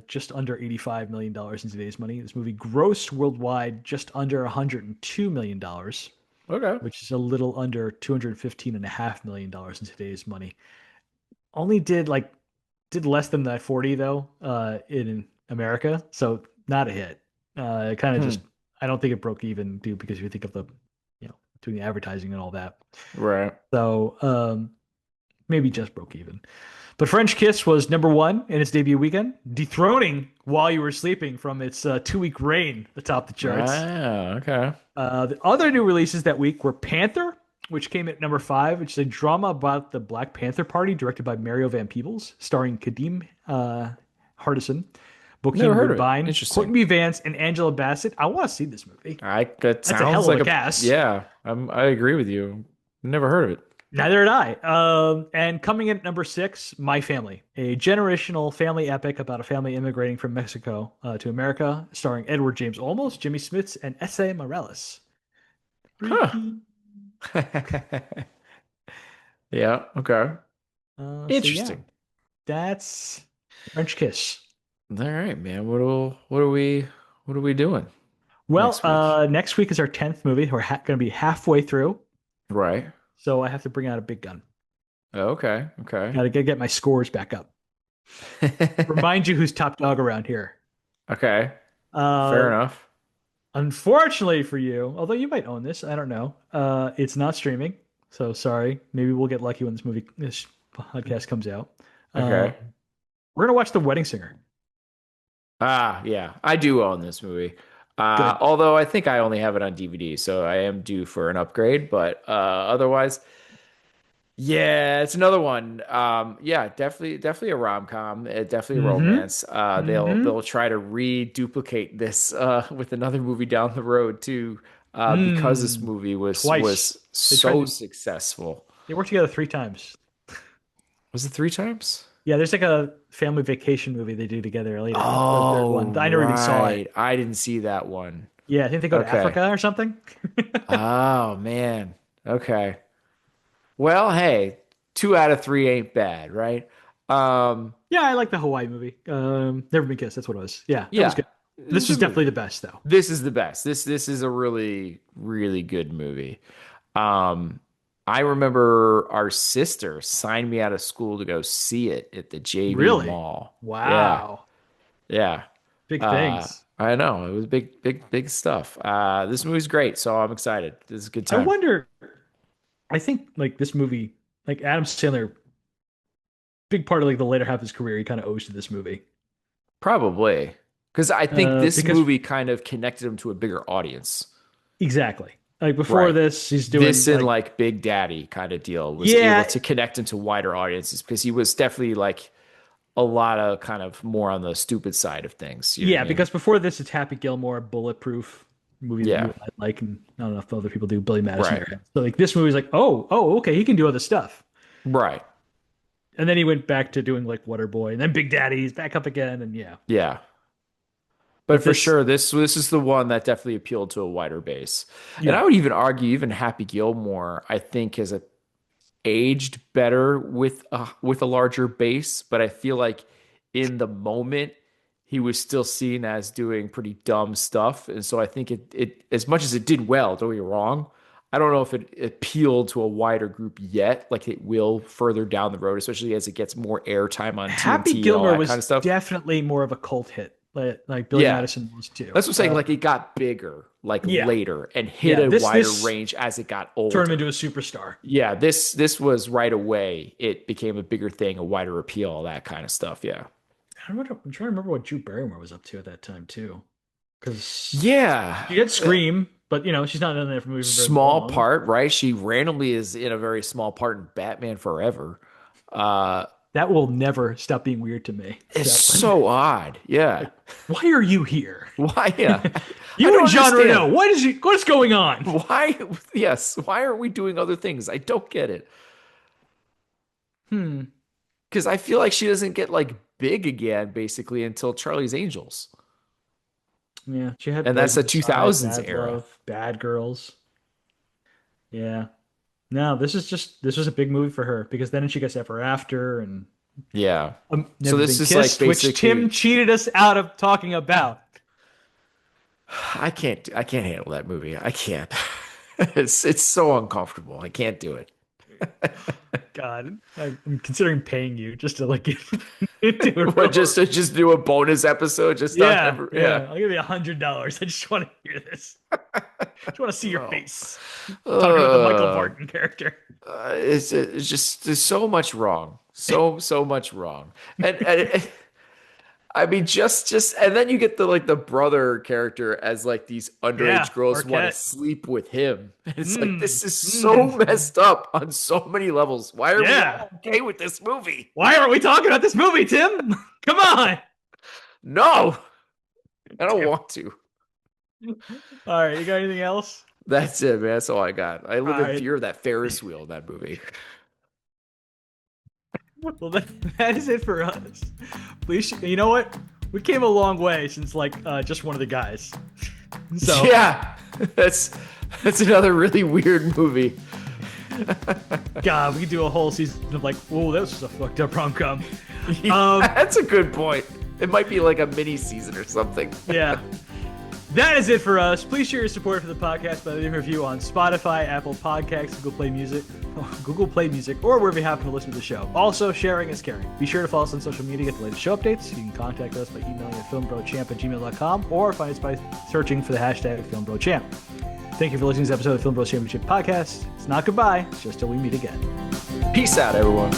just under $85 million in today's money. This movie grossed worldwide just under $102 million, Okay. which is a little under $215.5 million in today's money. Only did less than that 40 though, in America, so not a hit. It kind of just Hmm. I don't think it broke even, dude, because you think of the doing the advertising and all that. Right. So maybe just broke even. But French Kiss was number one in its debut weekend, dethroning While You Were Sleeping from its 2 week reign atop the charts. Ah, okay. The other new releases that week were Panther, which came at number five, which is a drama about the Black Panther Party, directed by Mario Van Peebles, starring Kadeem Hardison, Never Bokeem heard of it. Woodbine, Interesting. Courtney Vance, and Angela Bassett. I want to see this movie. That That's a sounds hell of like a a cast. yeah. I agree with you. Never heard of it. Neither did I. And coming in at number six, My Family, a generational family epic about a family immigrating from Mexico to America, starring Edward James Olmos, Jimmy Smits, and S.A. Morales. Huh. Freaky. Yeah. Okay. So yeah, Interesting. that's French Kiss. All right, man. What are we doing Well, next week? next week is our 10th movie. We're going to be halfway through, Right. so I have to bring out a big gun. Okay. Okay. Got to get my scores back up. Remind you who's top dog around here. Okay. Fair Uh, enough. Unfortunately for you, although you might own this, I don't know. It's not streaming, so sorry. Maybe we'll get lucky when this podcast comes out. Uh, Okay. we're gonna watch The Wedding Singer. Ah, yeah. I do own this movie. Good. Although I think I only have it on DVD, so I am due for an upgrade, but otherwise, yeah, it's another one. Yeah, definitely a rom-com, definitely a Mm-hmm. romance. Mm-hmm. They'll try to reduplicate this with another movie down the road too, because this Mm. movie was Twice. They tried so to. successful. They worked together 3 times. Was it three times? Yeah, there's like a family vacation movie they do together later. The third Oh, one. I never even saw it. right. I didn't see that one. Yeah, I think they go to Okay. Africa or something. Oh man. Okay. Well, hey, 2 out of 3 ain't bad, right? Um, Yeah, I like the Hawaii movie. Never Been Kissed. That's what it was. Yeah, that was yeah, good. it's a This was good definitely movie. the best, though. This is the best. This is a really good movie. Um, I remember our sister signed me out of school to go see it at the JV Really? Mall. Yeah, Wow. yeah. Big things. I know it was big stuff. This movie's great, so I'm excited. This is a good I time. wonder, I think like this movie, like Adam Sandler, big part of like the later half of his career, he kind of owes to this movie. Probably because I think this Because movie kind of connected him to a bigger audience. exactly. Like before Right. this, he's doing This and like, like Big Daddy kind of deal was able yeah, to connect into wider audiences because he was definitely like a lot of kind of more on the stupid side of things. You know what I yeah, mean? because before this, it's Happy Gilmore, Bulletproof, movie that you Yeah. and I like, and not enough other people do, Billy Madison Right. era. So like this movie's like, okay, he can do other stuff. Right. And then he went back to doing like Waterboy, and then Big Daddy's back up again, and yeah. Yeah. But But for this, sure, this is the one that definitely appealed to a wider base. And yeah, I would even argue even Happy Gilmore, I think, has a aged better with a larger base, but I feel like in the moment he was still seen as doing pretty dumb stuff, and so I think it as much as it did well, don't get me wrong, I don't know if it appealed to a wider group yet, like it will further down the road, especially as it gets more airtime on Happy TNT and all Gilmore that kind was of stuff. definitely more of a cult hit, like Billy Yeah, Madison was too. that's what I'm saying. Like it got bigger, like Yeah, later, and hit yeah. a This wider this range as it got turned him into older. a superstar. Yeah, this was right away. It became a bigger thing, a wider appeal, all that kind of stuff. Yeah. I'm trying to remember what Drew Barrymore was up to at that time too, because Yeah. she did Scream, but she's not in that movie for very Small long. part, right? She randomly is in a very small part in Batman Forever. Uh, That will never stop being weird to me. it's That one. so odd. Yeah. Like, why are you here? Why? Yeah. I You don't and Jean understand. Reno. What's going on? Why? Yes. Why are we doing other things? I don't get it. Hmm. Because I feel like she doesn't get like big again basically until Charlie's Angels. Yeah, she had And that's Poison the Decide, 2000s Bad era. Love, Bad Girls. Yeah. No, this was a big movie for her because then she gets Ever After and Yeah. So Never this Been is like Kissed, which Tim basically cheated us out of talking about. I can't handle that movie. I can't. It's so uncomfortable. I can't do it. God, I'm considering paying you just to like get into a What row. just do a bonus episode just on Yeah, every yeah. yeah. I'll give you $100. I just want to hear this. Just want to see your No. face talking about the Michael Uh, Barton character. it's just there's so much wrong. So much wrong. And I mean, just and then you get the like the brother character as like these Yeah, underage girls want to Marquette. sleep with him. And it's like Mm, this is so mm. messed up on so many levels. Why are we Yeah. all okay with this movie? Why aren't we talking about this movie, Tim? Come on. No, I don't Damn. want to. All right, you got anything else? That's it, man. That's all I got. I All live in right. fear of that Ferris wheel in that movie. Well, that is it for us. Please, you know what? We came a long way since like just one of the guys. So Yeah, that's another really weird movie. God, we could do a whole season of like, whoa, that was just a fucked up rom-com. That's a good point. It might be like a mini season or something. Yeah. That is it for us. Please share your support for the podcast by leaving a review on Spotify, Apple Podcasts, Google Play Music, or wherever you happen to listen to the show. Also, sharing is caring. Be sure to follow us on social media to get the latest show updates. You can contact us by emailing at filmbrochamp@gmail.com or find us by searching for the hashtag FilmBroChamp. Thank you for listening to this episode of Film Bros Championship Podcast. It's not goodbye. It's just till we meet again. Peace out, everyone.